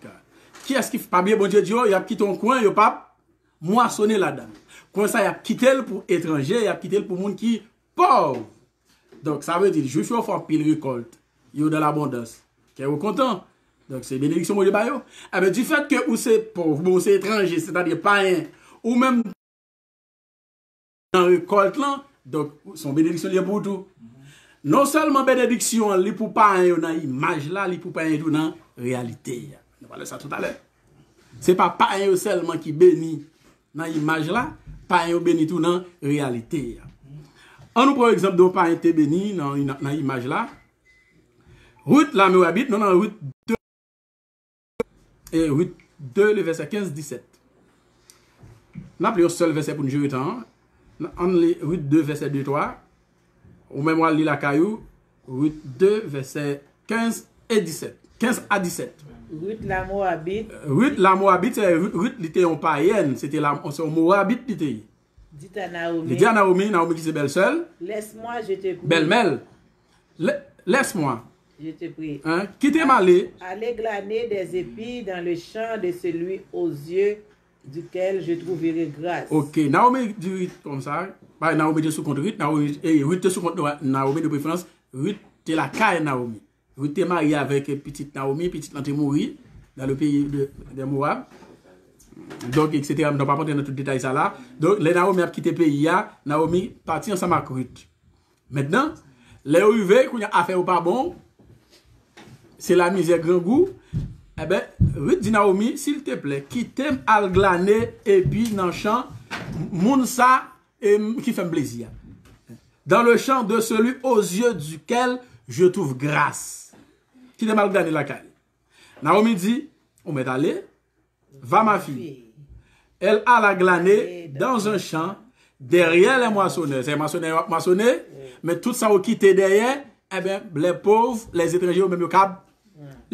qui est-ce qui fait pas bien, bon Dieu, il a quitté ton coin, il a pas moissonné là-dedans. Comme ça, il a quitté pour étranger, il a quitté pour monde qui pauvre. Donc, ça veut dire, je suis fort pile récolte. Il y a de l'abondance. Qui est content. Donc, c'est bénédiction, mon Dieu, bayo. Eh bien, du fait que ou c'est pauvre, ou c'est étranger, c'est-à-dire païen, ou même dans récolte là, donc, son bénédiction liée pour tout. Non seulement bénédiction, li pour païen dans l'image là, li pour païen tout dans la réalité. On parlait ça tout à l'heure. C'est pas païen seulement qui bénit dans l'image là, païen bénit tout dans la réalité. On nous prend exemple de païen te béni dans l'image là. Ruth la Moabite, non, Ruth 2, et Ruth 2, le verset 15-17. N'a plus un seul verset pour nous jouer temps. On lit Ruth 2, verset 2-3. Ou même on lit la caillou. Ruth 2, verset 15 et 17. 15 à 17. Ruth la Moabite. Ruth la Moabite, Ruth était en païenne. C'était la Moabite qui était. Dit à Naomi. Il dit à Naomi, Naomi qui c'est belle seule. Laisse-moi, je te prie. Belle-melle. Laisse-moi. Je te prie. Hein? Quittez m'aller. Allez glaner des épis dans le champ de celui aux yeux duquel je trouverai grâce. Ok, Naomi dit comme ça. Bah, Naomi dit sous contre Ruth. Naomi est sous contre Naomi de préférence. Ruth est la caille Naomi. Ruth est mariée avec petite Naomi. Petite Naomi est morte dans le pays de Moab. Donc, etc. Je ne vais pas rentrer dans tout le détail ça là. Donc, les Naomi a quitté le pays. Naomi partit ensemble avec Ruth. Maintenant, les arrivés, qu'on a affaire ou pas bon, c'est la misère grand goût. Eh bien, Ruth dit Naomi, s'il te plaît, qui t'aime à glaner et puis dans le champ, moun ça qui fait plaisir. Dans le champ de celui aux yeux duquel je trouve grâce. Qui t'aime à glaner la caille. Naomi dit, on m'est allé, va ma fille. Elle a la glaner dans un champ derrière les moissonneurs. C'est moissonner, mais tout ça au quitté derrière, eh bien, les pauvres, les étrangers, même le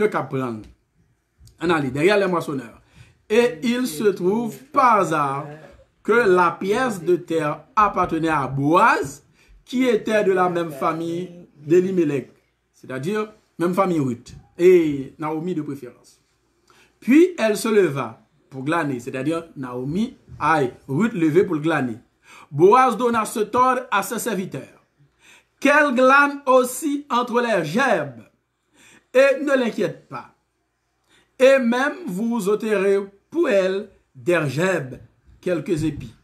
cap prendre. On a derrière les moissonneurs. Et il se trouve par hasard que la pièce de terre appartenait à Boaz, qui était de la même famille d'Elimelech. C'est-à-dire, même famille Ruth. Et Naomi de préférence. Puis elle se leva pour glaner. C'est-à-dire, Naomi, Ruth levée pour glaner. Boaz donna cet ordre à ses serviteurs. Qu'elle glane aussi entre les gerbes. Et ne l'inquiète pas. Et même vous ôterez pour elle des gerbes, quelques épis,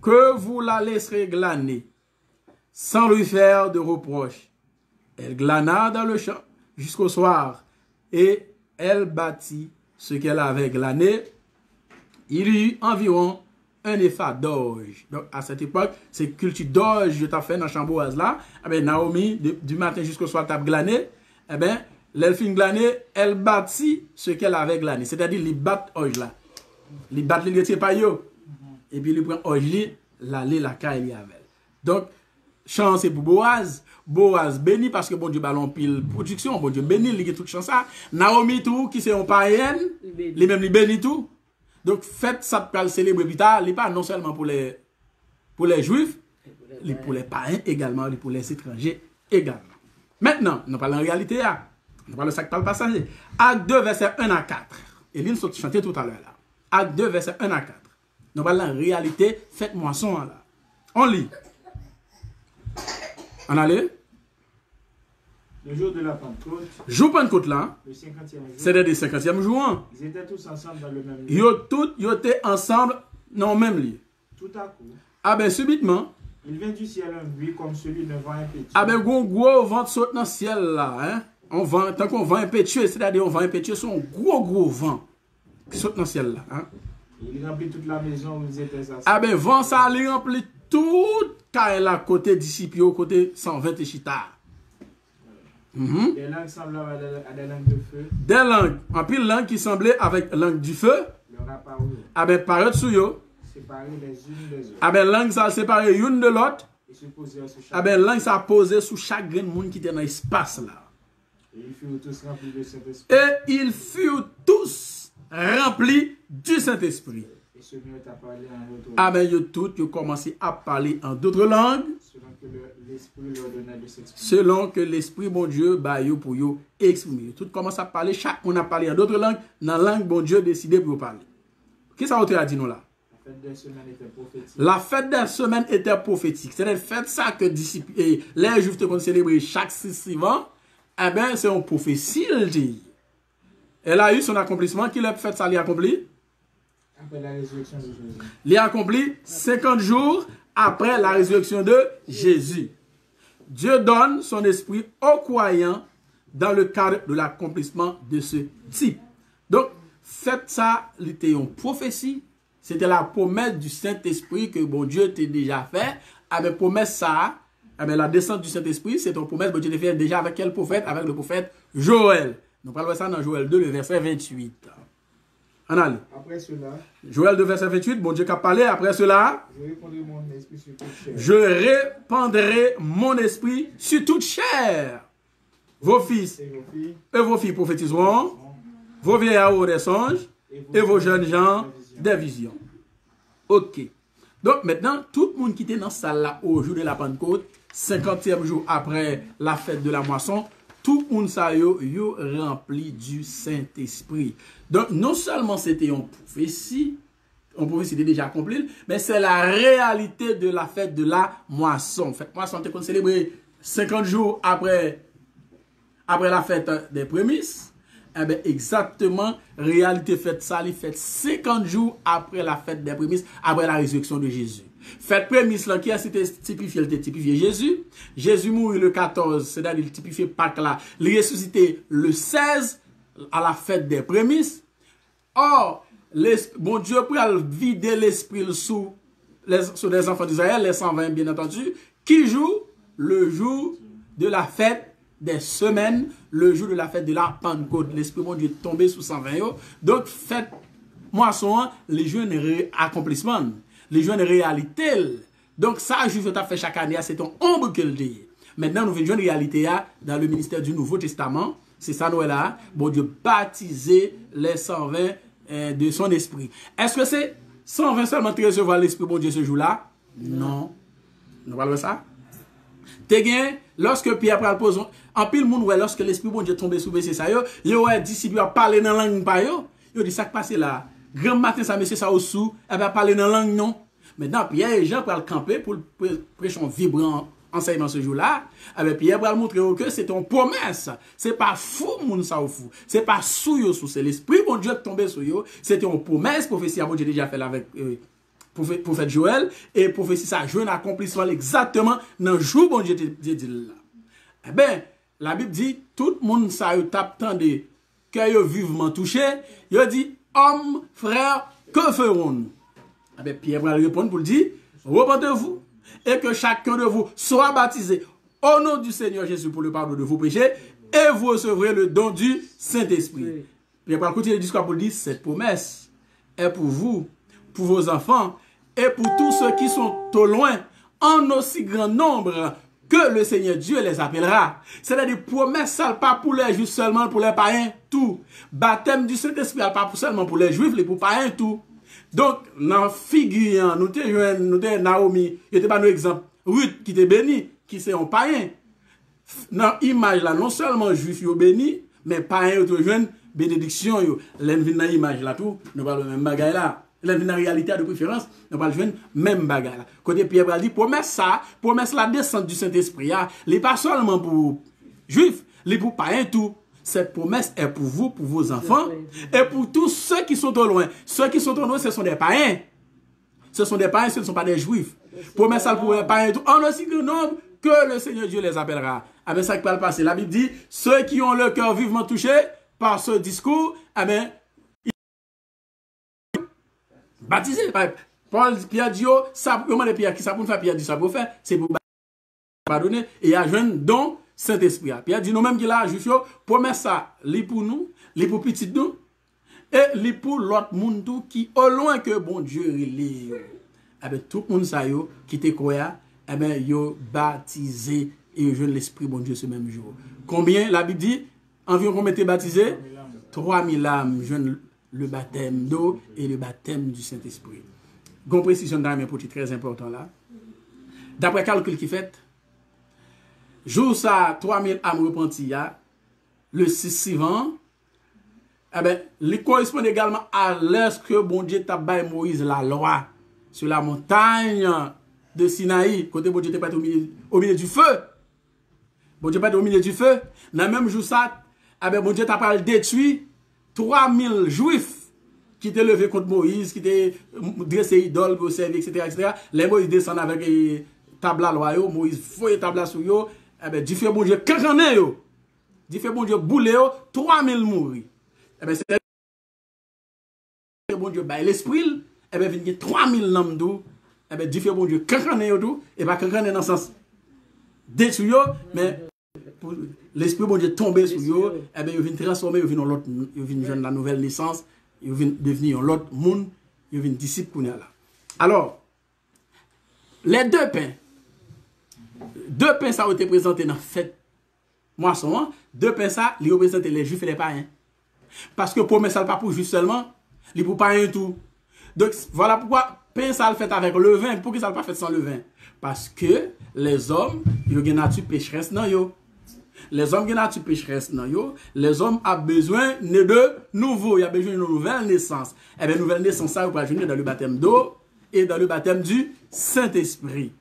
que vous la laisserez glaner, sans lui faire de reproche. Elle glana dans le champ jusqu'au soir, et elle bâtit ce qu'elle avait glané. Il y eut environ un épha d'orge. Donc, à cette époque, c'est culture d'orge, je t'ai fait dans la chamboise là. Eh bien, Naomi, du matin jusqu'au soir, t'as glané. Eh bien, l'elfine glané, elle bâtit ce qu'elle avait glané. C'est-à-dire, il bat orge là. Il bat les retire pas yo. Et puis, il prend orge li, l'aller la caille avec. Donc, chance c'est pour Boaz. Boaz béni parce que bon Dieu ballon pile production. Bon Dieu béni, il a toute chance ça. Naomi tout, qui c'est un païenne, les mêmes li béni tout. Donc, faites ça pour le célébrer plus tard, il pas non seulement pour les juifs, pour les païens également, pour les étrangers également. Maintenant, nous parlons en réalité, nous parlons de ça qui parle passager. Acte 2, verset 1 à 4. Et l'île sont chanté tout à l'heure là. Acte 2, verset 1 à 4. Nous parlons en réalité, faites moisson là. On lit. On allait. Le jour de la Pentecôte. Jour Pentecôte là. Le 50e jour. C'était le 50e jour. Ils étaient tous ensemble dans le même lieu. Ils étaient ensemble dans le même lieu. Tout à coup. Ah ben subitement. Il vient du ciel un bruit comme celui d'un vent impétueux. Ah ben gros vent saute dans le ciel là. Hein? Tant qu'on vent impétueux, c'est-à-dire on vent impétueux, c'est un gros vent qui saute dans le ciel là. Hein? Il remplit toute la maison où ils étaient assis. Ah ben vent ça allait remplir toute car là côté disciples, côté 120 échitas. Des langues semblables à des langues de feu. Des langues, en pile langue qui semblait avec langue du feu. Leur apparut. Ah ben paraît sous yo. Séparés les unes des autres. Ah ben langue ça séparé une de l'autre. Et se posèrent sur chaque. Ah ben langue ça posé sous chaque grain de monde qui était dans l'espace là. Et ils furent tous remplis de Saint-Esprit. Et ils furent tous remplis du Saint-Esprit. Et se mirent à parler en autre langue. Ah ben yo tout, yo commencé à parler en d'autres langues. Selon que l'Esprit leur donnait de s'exprimer. Selon que l'Esprit, bon Dieu, bah yo pour yo exprimer. Tout commence à parler, chaque on a parlé en d'autres langues, dans la langue, bon Dieu décidé pour parler. Qu'est-ce que ça a dit nous là? La fête des semaines était prophétique. La fête des semaines était prophétique. C'est la fête ça que les Juifs te célébrer chaque 6 ans. Eh bien, c'est une prophétie, il dit. Elle a eu son accomplissement. Qui l'a fait ça, l'a accompli? Après la résurrection de Jésus. L'a accompli 50 jours après la résurrection de Jésus. Dieu donne son esprit aux croyants dans le cadre de l'accomplissement de ce type. Donc, faites ça, c'était une prophétie. C'était la promesse du Saint-Esprit que bon Dieu t'a déjà fait. Avec promesse ça, avec la descente du Saint-Esprit, c'est une promesse que Dieu t'a fait déjà avec quel prophète? Avec le prophète Joël. Nous parlons ça dans Joël 2, le verset 28. On allait. Après cela, Joël 2, verset 28, bon Dieu qui a parlé. Après cela, je répandrai mon esprit sur toute chair. je répandrai mon esprit sur toute chair. Vos fils Et vos filles et vos filles prophétiseront, vos vieillards auront des songes, et vos jeunes gens des visions. Ok. Donc maintenant, tout le monde qui était dans cette salle-là au jour de la Pentecôte, 50e jour après la fête de la moisson, tout le monde ça yo rempli du Saint-Esprit. Donc non seulement c'était une prophétie était déjà accomplie, mais c'est la réalité de la fête de la moisson. Fête moisson, on célébrer 50 jours après la fête des prémices. Eh bien, exactement, réalité fête ça, il fait 50 jours après la fête des prémices, après la résurrection de Jésus. Fête prémisse, là, qui a été typifié, il était typifié Jésus. Jésus mourut le 14, c'est-à-dire il typifié Pâques là. Il ressuscité le 16 à la fête des prémices. Or, bon Dieu peut vider l'esprit sur les enfants d'Israël, les 120 bien entendu, qui jouent le jour de la fête des semaines, le jour de la fête de la Pentecôte. L'Esprit bon Dieu est tombé sous 120 yo. Donc, fête moisson, les jeunes accomplissements, les jeunes réalités. Donc, ça, Juif a fait chaque année, c'est un ombre qu'il dit. Maintenant, nous venons une réalité dans le ministère du Nouveau Testament. C'est ça, nous là. Bon Dieu baptisé les 120 de son esprit. Est-ce que c'est 120 seulement qui recevoir l'Esprit bon Dieu ce jour-là? Non. Nous parlons de ça? T'es gain, lorsque Pierre pral pose, en pile monde ouais, lorsque l'Esprit bon Dieu tombe sous c'est ça yo ouais disciple a parler dans langue pa yo dit ça qui passe là. Grand matin ça monsieur ça au sous, elle va parler dans langue non. Maintenant Pierre et Jean pral camper pour prêcher un vibrant enseignement ce jour-là. Avec Pierre pral montrer que c'est une promesse. C'est pas fou moun ça ou fou. C'est pas sous yo sous, c'est l'Esprit bon Dieu qui tombe sur yo, c'était une promesse prophétie bon Dieu déjà fait avec prophète Joël, et prophétie ça joue un accomplissement exactement dans le jour bon Dieu dit là. Eh bien, la Bible dit, tout le monde ça yo tape tant de cœur vivement touché, il dit, homme, frère, que ferons-nous? Pierre va répondre pour le dire, repentez-vous et que chacun de vous soit baptisé au nom du Seigneur Jésus pour le pardon de vos péchés et vous recevrez le don du Saint-Esprit. Oui. Pierre va continuer le discours pour dire, cette promesse est pour vous, pour vos enfants et pour tous ceux qui sont au loin, en aussi grand nombre que le Seigneur Dieu les appellera. C'est-à-dire, promesse, ça pas pour les juifs seulement, pour les païens, tout. Baptême du Saint-Esprit, pas seulement pour les juifs, mais pour les païens, tout. Donc, dans la figure, nous avons Naomi, il était pas nos exemples. Ruth, qui était béni, qui c'est un païen. Dans l'image là, non seulement juifs sont bénis, mais païens, ils ont une bénédiction. L'envie dans l'image là, tout, nous parlons de même bagaille là. L'envie dans la réalité de préférence, nous parlons de même bagaille là. Côté Pierre a dit, promesse la descente du Saint-Esprit, il n'est pas seulement pour juifs, il est pour païens tout. Cette promesse est pour vous, pour vos enfants, et pour tous ceux qui sont au loin. Ceux qui sont au loin, ce sont des païens. Ce sont des païens, ce ne sont pas des juifs. Promesse pour les païens tout. En aussi grand nombre que le Seigneur Dieu les appellera. Avec ça qui peut le passer. La Bible dit, ceux qui ont le cœur vivement touché par ce discours, baptisé. Paul, Pierre dit, ça, comment les Pierre, qui ça pour faire, Pierre dit, ça pour faire, c'est pour pardonner, et à jeune don Saint-Esprit. Pierre dit, nous-mêmes qui l'a, juste, promesse ça, li pour nous, li pour petit nous, et li pour l'autre monde tout, qui au loin que bon Dieu relie. Tout le monde ça yo, qui te croya, yo baptisé, et jeune l'Esprit, bon Dieu, ce même jour. Combien, la Bible dit, environ combien t'es baptisé? 3000 âmes, jeune le baptême d'eau et le baptême du Saint-Esprit. Gon précision dans mes petits très important là. D'après calcul qui fait, jour ça 3000 âmes repenties, le 6 suivant, il correspond également à l'heure que bon Dieu t'a baillé Moïse la loi sur la montagne de Sinaï, côté bon Dieu t'es pas au milieu du feu. Bon Dieu pas au milieu du feu. Dans le même jour ça, bon Dieu t'a pas détruit 3000 juifs qui étaient levés contre Moïse, qui étaient dressés idoles pour servir, etc. Les Moïse descendent avec tabla loi, Moïse fouille tabla sur eux, du fait bon Dieu, cacané yo. Du fait bon Dieu, boule yo, 3000 mourir. C'est bon Dieu, l'esprit, vient 3000 noms d'eau, du fait bon Dieu, cacané yo tout, et pas cacané dans le sens détruit yo, mais l'esprit bon Dieu tombé sur eux, ils viennent transformer, ils viennent jouer la nouvelle naissance, ils viennent devenir l'autre monde, ils viennent disciples qu'on a là. Alors, les deux pains ça ont été présentés dans la fête moisson, deux pains ça, ils représentent les juifs et les païens. Parce que promesse ça pas pour juifs seulement, ils pour païens tout. Donc voilà pourquoi pain ça le fait avec le vin, pourquoi ça le pas fait sans le vin? Parce que les hommes, ils ont une nature pécheresse dans yo. Les hommes qui ont une nature pécheresse dans yo, les hommes ont besoin de nouveau, il y a besoin d'une nouvelle naissance. Et bien, nouvelle naissance, ça, vous pouvez venir dans le baptême d'eau et dans le baptême du Saint-Esprit.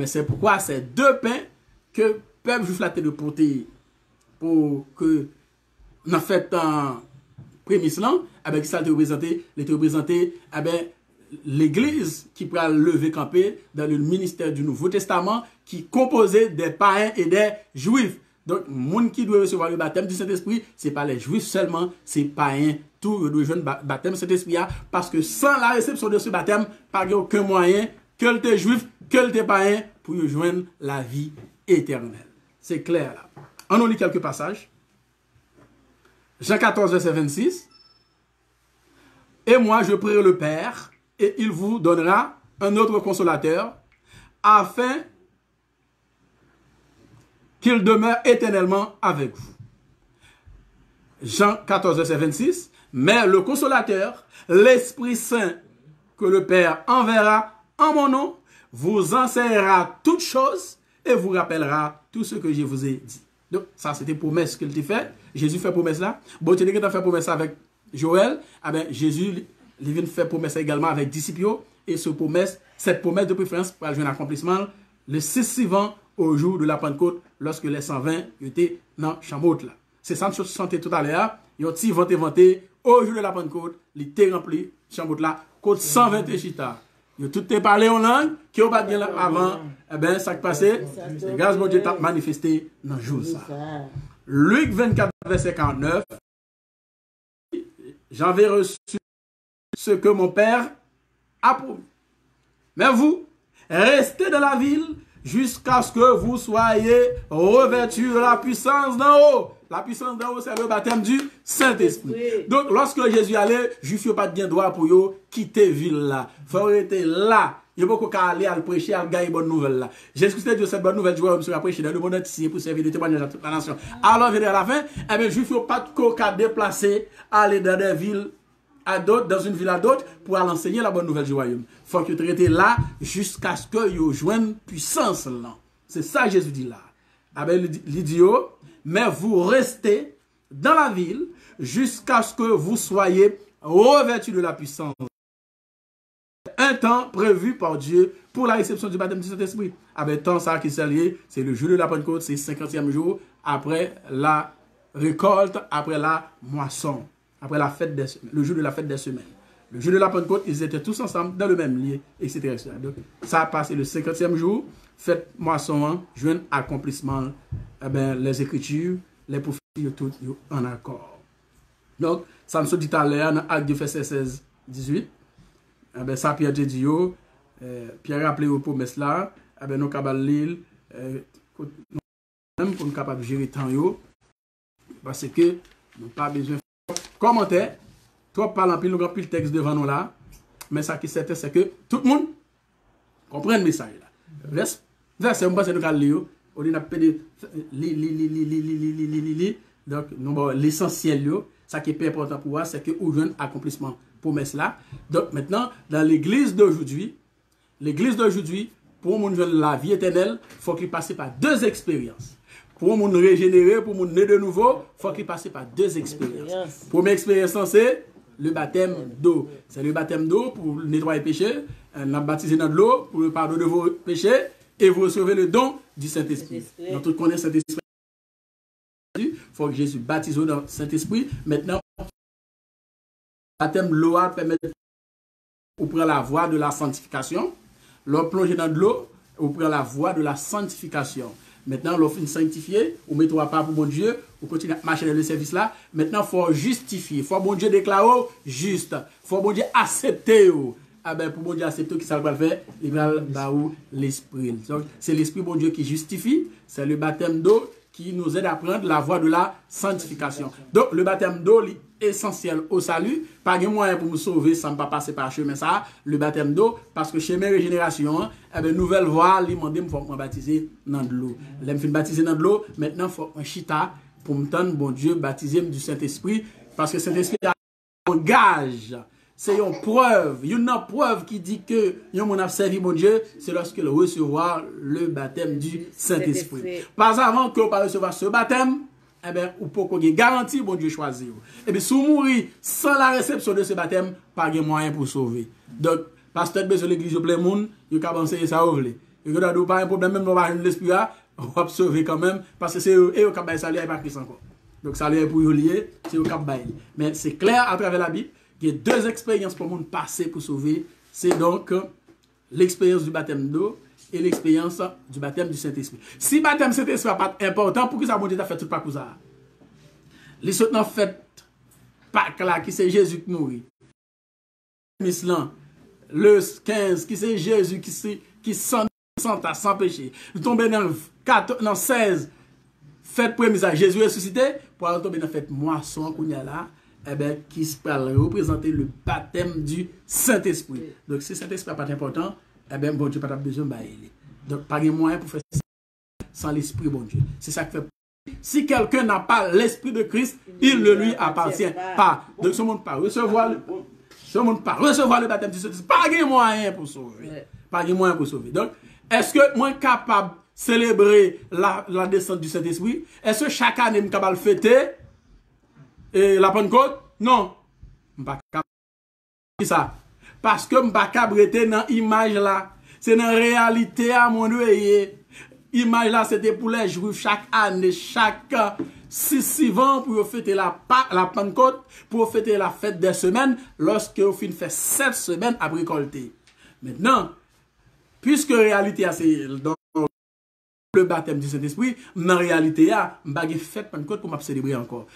C'est pourquoi ces deux pains que le peuple juif l'a de porter pour que, en fait, en prémisse là, ça a été représenté, l'Église qui pourra lever camper dans le ministère du Nouveau Testament qui est composé des païens et des juifs. Donc, les gens qui doivent recevoir le baptême du Saint-Esprit, ce n'est pas les juifs seulement, c'est païens. Tout doit jouer le baptême du Saint-Esprit parce que sans la réception de ce baptême, pas aucun moyen que le t'es juif, que le t'es païen pour joindre la vie éternelle. C'est clair là. On en lit quelques passages. Jean 14, verset 26. Et moi, je prierai le Père, et il vous donnera un autre consolateur, afin qu'il demeure éternellement avec vous. Jean 14, verset 26. Mais le consolateur, l'Esprit Saint, que le Père enverra en mon nom, vous enseignera toutes choses et vous rappellera tout ce que je vous ai dit. Donc, ça, c'était promesse qu'il t'a fait. Jésus fait promesse là. Bon, tu dis que tu as fait promesse avec Joël. Jésus, il vient faire promesse également avec disciples. Et cette promesse de préférence pour jouer un accomplissement le 6 suivant au jour de la Pentecôte, lorsque les 120 étaient dans le champ là. C'est ça que je sentais tout à l'heure. Ils ont vanté au jour de la Pentecôte, ils étaient remplis, le champ là, côte 120 chita. Ils ont tout parlé en langue, qui ont pas bien avant. Ça qui passait, c'est grâce à Dieu t'a manifesté dans le jour ça. Luc 24, verset 49. J'avais reçu ce que mon Père a promis. Mais vous, restez dans la ville jusqu'à ce que vous soyez revêtus de la puissance d'en haut. La puissance d'en haut, c'est le baptême du Saint-Esprit. Donc, lorsque Jésus allait, Juif n'a pas de droit pour eux quitter la ville là. Il faut rester là. Il n'y a pas qu'à aller à prêcher, à gagner bonne nouvelle là. Jésus-Christ a dit cette bonne nouvelle, je vais prêcher dans le monde entier pour servir de témoignage à toute la nation. Alors, à la fin, eh bien, Juif n'a pas qu'à déplacer, aller dans des villes à d'autres, dans une ville à d'autres, pour aller enseigner la bonne nouvelle du royaume. Il faut que tu restes là jusqu'à ce que vous joignent puissance là. C'est ça que Jésus dit là. Ah ben, il dit, mais vous restez dans la ville jusqu'à ce que vous soyez revêtus de la puissance. Un temps prévu par Dieu pour la réception du baptême du Saint-Esprit. Ah ben, temps ça qui s'est lié, c'est le jour de la Pentecôte, c'est 50e jour après la récolte, après la moisson. Après la fête des semaines, le jour de la fête des semaines. Le jour de la Pentecôte, ils étaient tous ensemble dans le même lieu, etc. Donc, ça a passé le 50e jour, fête moisson, jeune accomplissement, eh ben, les Écritures, les prophéties, tout en accord. Donc, ça me dit tout à l'heure, dans Acte du verset 16, 18, eh ben, ça Pierre te dit, Pierre a appelé aux promesses là, eh ben, nous avons l'île, même pour nous capables de gérer le temps, parce que nous n'avons pas besoin. Commentaire, toi parles en pile, nous avons pile texte devant nous là, mais ça qui est certain, c'est que tout le monde comprend le message là. Verset, on passe nous allons lire, on dit donc l'essentiel, ça qui est plus important pour moi, c'est que vous avez un accomplissement promesse là. Donc maintenant, dans l'église d'aujourd'hui, pour mon jeune la vie éternelle, il faut qu'il passe par deux expériences. Pour mon régénérer, pour mon né de nouveau, il faut qu'il passe par deux expériences. Première expérience, c'est le baptême d'eau. C'est le baptême d'eau pour nettoyer le péché. On a baptisé dans de l'eau pour le pardon de vos péchés et vous recevez le don du Saint-Esprit. Donc, tout connaît Saint-Esprit. Il faut que Jésus baptise dans le Saint-Esprit. Maintenant, le baptême de l'eau permet de prendre la voie de la sanctification. L'eau plonger dans de l'eau, ou prendre la voie de la sanctification. Maintenant, l'on finit sanctifié, ou mettez pas pour bon Dieu, ou continuez à marcher dans le service là. Maintenant, il faut justifier. Il faut bon Dieu déclarer juste. Il faut bon Dieu accepter. Ah ben, pour bon Dieu accepter, qui ça va faire? Il va dar l'esprit. Donc, c'est l'esprit bon Dieu qui justifie. C'est le baptême d'eau qui nous aide à prendre la voie de la sanctification. Donc, le baptême d'eau est essentiel au salut. Pas de moyen pour nous sauver sans pas passer par chemin ça. Le baptême d'eau, parce que chemin régénération, eh ben, nouvelle voie, il m'a dit, il faut me baptiser dans de l'eau. Je me baptiser dans de l'eau. Maintenant, il faut un chita pour me tendre, bon Dieu, baptiser du Saint-Esprit. Parce que Saint-Esprit a un gage. C'est une preuve. Il y a une preuve qui dit que on a servi mon Dieu, c'est lorsque le recevoir le baptême du Saint-Esprit. Pas avant que vous pas recevoir ce baptême, eh bien, ou pour qu'on ait garantie, bon Dieu choisit. Et bien, si vous mourrez sans la réception de ce baptême, pas de moyen pour sauver. Donc, pasteur de l'église de plein monde, il y a enseigner ça au vle. Il n'y a pas un problème, même dans l'esprit, on va sauver quand même, parce que c'est eux qui ont salué et pas Christ encore. Donc, ça est pour eux lier, c'est eux qui ont baillé. Mais c'est clair à travers la Bible. Il y a deux expériences pour le monde passer pour sauver. C'est donc l'expérience du baptême d'eau et l'expérience du baptême du Saint-Esprit. Si le baptême du Saint-Esprit n'est pas important, pour que ça, bon Dieu, a fait tout pas pour ça. Les autres ont fait Pâques là, qui c'est Jésus qui mourit. Le 15, qui c'est Jésus qui sans péché. Nous tombons dans 16, fête prémise à Jésus ressuscité, pour tomber dans fête moisson qu'on y a là. Eh bien, qui peut représenter le baptême du Saint-Esprit. Donc, si Saint-Esprit n'est pas important, eh bien, bon Dieu n'a pas besoin de bailler. Donc, pas de moyen pour faire ça sans l'Esprit, bon Dieu. C'est ça qui fait. Si quelqu'un n'a pas l'Esprit de Christ, il ne lui appartient pas. Donc, ce monde ne peut pas recevoir le baptême du Saint-Esprit. Pas de moyen pour sauver. Pas de moyen pour sauver. Donc, est-ce que moi, capable de célébrer la descente du Saint-Esprit? Est-ce que chaque année, je suis capable de fêter? Et la Pentecôte? Non. Je ne suis pas capable de ça. Parce que je ne suis pas capable de dans l'image là. C'est dans la réalité à mon œil. L'image là, c'était pour les Juifs chaque année, chaque 6 ans pour fêter la Pentecôte, pour fêter la fête des semaines, lorsque vous fait 7 semaines à récolter. Maintenant, puisque la réalité c'est dans le baptême du Saint-Esprit, dans la réalité, je n'ai pas fait Pentecôte pour me célébrer encore.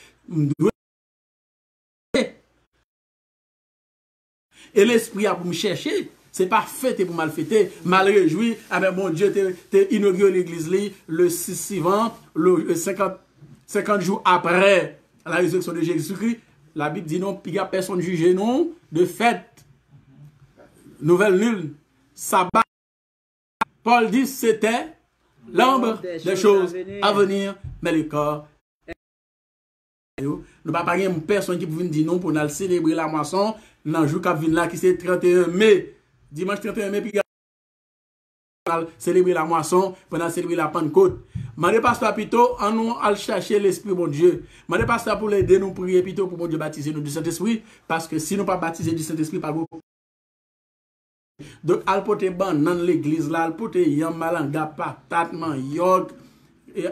Et l'esprit a pour me chercher. C'est pas fêter pour mal fêter, mal réjoui. Ah ben mon Dieu, t'es inauguré l'église le 6 suivant, le 50 jours après la résurrection de Jésus-Christ. La Bible dit non, puis il n'y a personne jugé non de fête. Nouvelle lune, sabbat. Paul dit c'était l'ombre des choses à venir, mais le corps. Nous ne pas avoir personne qui peut venir dire non pour nous célébrer la moisson dans le jour qui vient là, qui c'est 31 mai. Dimanche 31 mai, puis célébrer la moisson, pendant célébrer la Pentecôte. Mandez pasteur plutôt, en nous à chercher l'Esprit, mon Dieu. Mandez pasteur pour l'aider, nous prier plutôt pour mon Dieu baptiser nous du Saint-Esprit, parce que si nous pas baptiser du Saint-Esprit, pas beaucoup. Donc, al pote ban dans l'église là, al pote yam malanga, patate, manioc,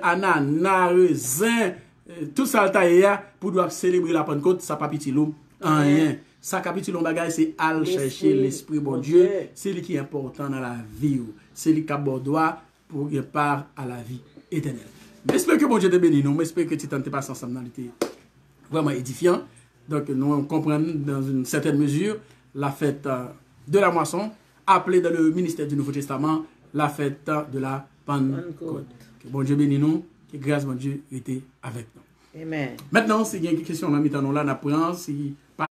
ananas, raisin, tout ça pour doit célébrer la Pentecôte, ça pas petit loup, rien. Ça capitule bagage c'est al chercher l'Esprit bon Dieu, c'est lui qui est important dans la vie, c'est lui qui a besoin pour y part à la vie éternelle. J'espère que bon Dieu te bénit nous, j'espère que tu t'en passes ensemble dans l'été vraiment édifiant. Donc nous comprenons dans une certaine mesure la fête de la moisson, appelée dans le ministère du Nouveau Testament la fête de la Pentecôte. Que bon Dieu bénisse nous, que grâce bon Dieu était avec nous. Amen. Maintenant, si il y a une question dans le là, nous apprenons si pas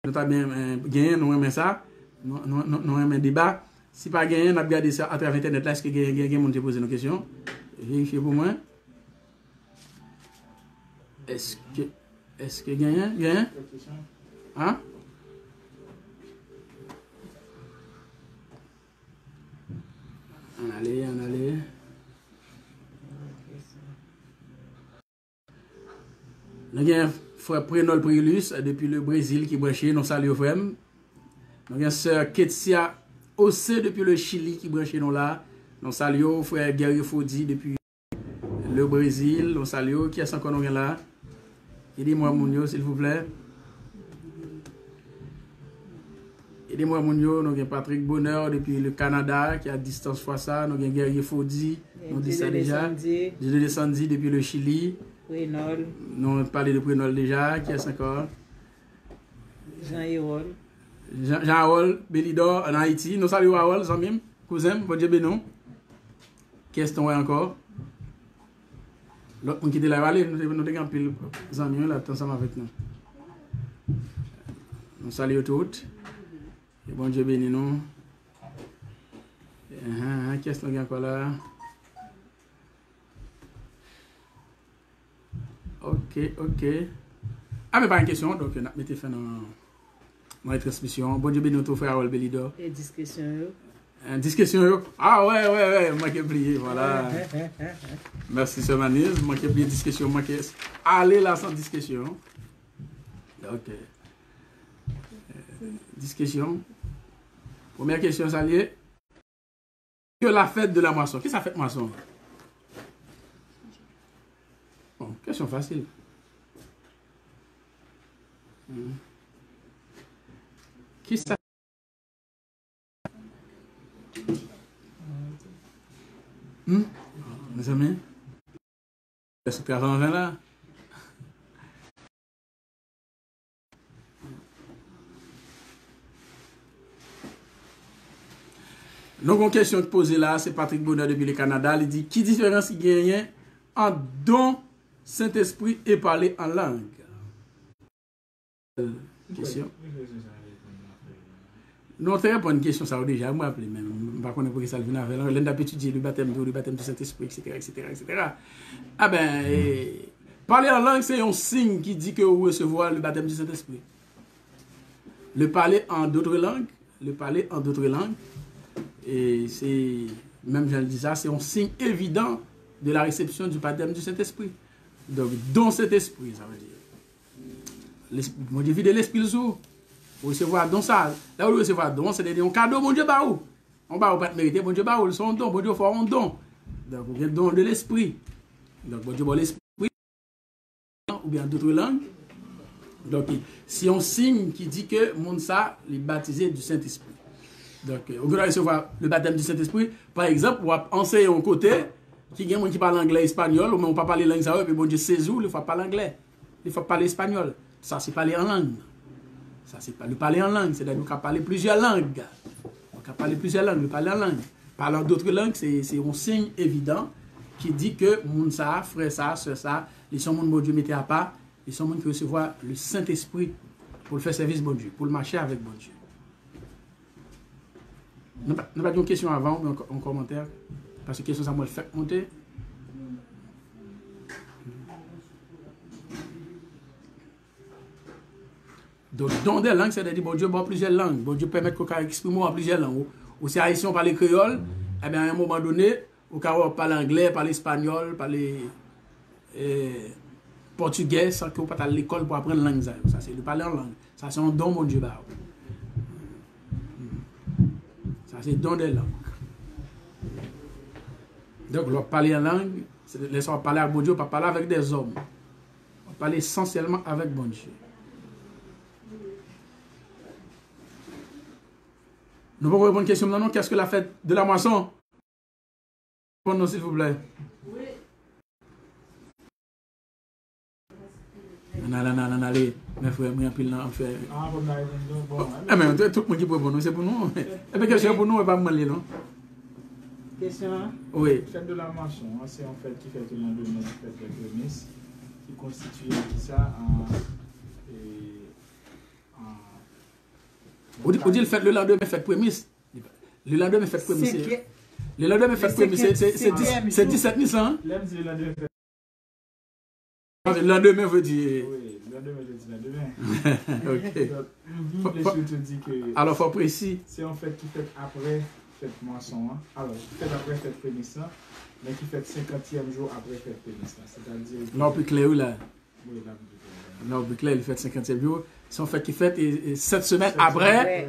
nous avons bien gagné, nous aimons ça, nous aimons un débat. Si pas gagné, nous avons regardé ça à travers Internet là, est-ce que quelqu'un a posé nos questions? Vérifiez pour moi. Est-ce que gagné? Hein? On allait. Nous avons frère Prénol Prilus depuis le Brésil qui branché, nous saluons frère. Nous avons sœur Ketsia Ossé depuis le Chili qui branché nous là. Nous saluons frère Gary Fodi depuis le Brésil. Nous saluons. Qui est-ce qu'on a là? Aidez-moi Mounio s'il vous plaît. Aidez-moi Mounio, nous avons Patrick Bonheur depuis le Canada qui est à distance fois ça. Nous avons Gary Fodi, nous dit ça déjà. Dieu descendi depuis le Chili. Prénol. Nous avons parlé de Prénol déjà. Qui est encore? Jean-Hérol. Jean-Hérol, Bélidor en Haïti. Nous saluons Hérol, Zamim, cousin, bon Dieu bénou. Qui est-ce qu'on a encore? L'autre qui était là, nous avons pile Zamim là, ensemble avec nous. Nous saluons toutes. Et bon Dieu béni nous. Qu'est-ce qu'on a encore là? Ok. Ah, mais pas une question, donc on a mis fin dans la transmission. Bon Dieu béni notre frère Harold Bélidor. Et discussion. Discussion. Ah ouais, moi qui ai oublié, voilà. Merci sœur Manise, moi qui ai oublié discussion, moi qui ai allé là sans discussion. Ok. Discussion. Première question, ça lié. Que la fête de la moisson. Qu'est-ce que ça fait moisson? Bon, question facile. Qui ça? Mes amis? Est-ce que tu as là? Donc, une question posée là, c'est Patrick Bonheur depuis le Canada. Il dit, qui différence il y a en don Saint-Esprit et parler en langue? Question. Non, très bonne question, ça déjà, moi, je ne sais pas pour ça vient avec. L'un d'étudier le baptême du Saint-Esprit, etc. Ah ben, parler en langue, c'est un signe qui dit que vous recevez le baptême du Saint-Esprit. Le parler en d'autres langues, et c'est, même je le dis ça, c'est un signe évident de la réception du baptême du Saint-Esprit. Donc, dans cet esprit, ça veut dire. Mon Dieu, vide l'esprit le jour. Pour recevoir don ça. Là où vous recevoir don, c'est un cadeau, mon Dieu, bah où. On va pas mériter, mon Dieu, bah où. Son don, mon Dieu, faut un don. Donc, vous avez don de l'esprit. Donc, mon Dieu, bon l'esprit, ou bien d'autres langues. Donc, si on signe qui dit que mon ça, est baptisé du Saint-Esprit. Donc, on va recevoir le baptême du Saint-Esprit. Par exemple, on va enseigner un côté. Qui y a des qui parle anglais, espagnol, ou même on pas parler langue ça, puis bon Dieu sait où, il faut parler anglais, il faut parler espagnol. Ça c'est parler en langue. Ça c'est pas le parler en langue, c'est-à-dire qu'on peut parler plusieurs langues. qui parle plusieurs langues, il parle en langue. Parlant d'autres langues, c'est un signe évident qui dit que moun ça, frère ça, sœur ça, ils sont moun bon Dieu mettez à part, ils sont moun qui recevoir le Saint-Esprit pour le faire service bon Dieu, pour le marcher avec bon Dieu. Nous pas une question avant, mais en commentaire, parce que question ça m'a fait monter. Donc, don des langues, c'est-à-dire, bon Dieu, bon, plusieurs langues. Bon Dieu permet qu'on exprime en plusieurs langues. Ou si haïtien parle créole, eh bien, à un moment donné, au cas où on parle anglais, parle espagnol, parle portugais, sans que vous pas à l'école pour apprendre la langue. Ça, c'est de parler en langue. Ça, c'est un don, mon Dieu. Ça, c'est don des langues. Donc, on parler en langue, c'est laisser parler avec bon Dieu, pas parler avec des hommes. On parle essentiellement avec bon Dieu. Nous pouvons répondre à une question maintenant. Qu'est-ce que la fête de la moisson? Répondez-nous, s'il vous plaît. Oui. Allez, mes frères, moi, pile là, on fait. Ah, bon, mais tout le monde qui peut répondre, c'est pour nous. Et puis, question pour nous, et pas mal, non? Question? Oui. La fête de la moisson, c'est en fait qui fait le lendemain, fête des prémices, qui constitue ça On dit le fait le lendemain, fête prémisse. Le lendemain, fête prémisse. Le lendemain, fête prémisse, c'est 17 Nissan. Le lendemain veut dire. Oui, le lendemain veut dire lendemain. Ok. Alors, il faut précis. C'est en fait qui fait après fête moisson. Alors, qui fait après fête prémisse, mais qui fait 50e jour après fête prémisse. C'est-à-dire. Non, plus clair, là. Oui, là. Non, plus clair, il fait 50e jour. C'est en fait qui fait 7 semaines après.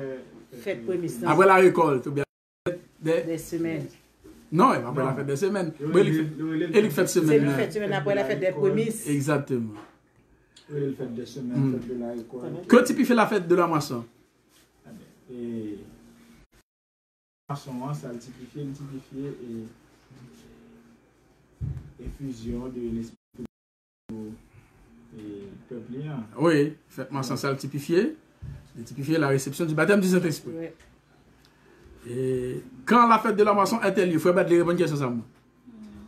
Fête prémisse. Après la récolte, ou bien. Des semaines. Non, après la fête des semaines. Il fait semaine. C'est une fête semaine après la fête des prémices. Exactement. Il fait des semaines, fête de la récolte. Quand tu fais la fête de la moisson? Et moisson, ça le typifié et fusion de l'esprit et peuple. Oui, fête moisson, ça le typifié. La réception du baptême du Saint-Esprit. Oui. Et quand la fête de la moisson est lieu, il faut mettre les réponses à ça.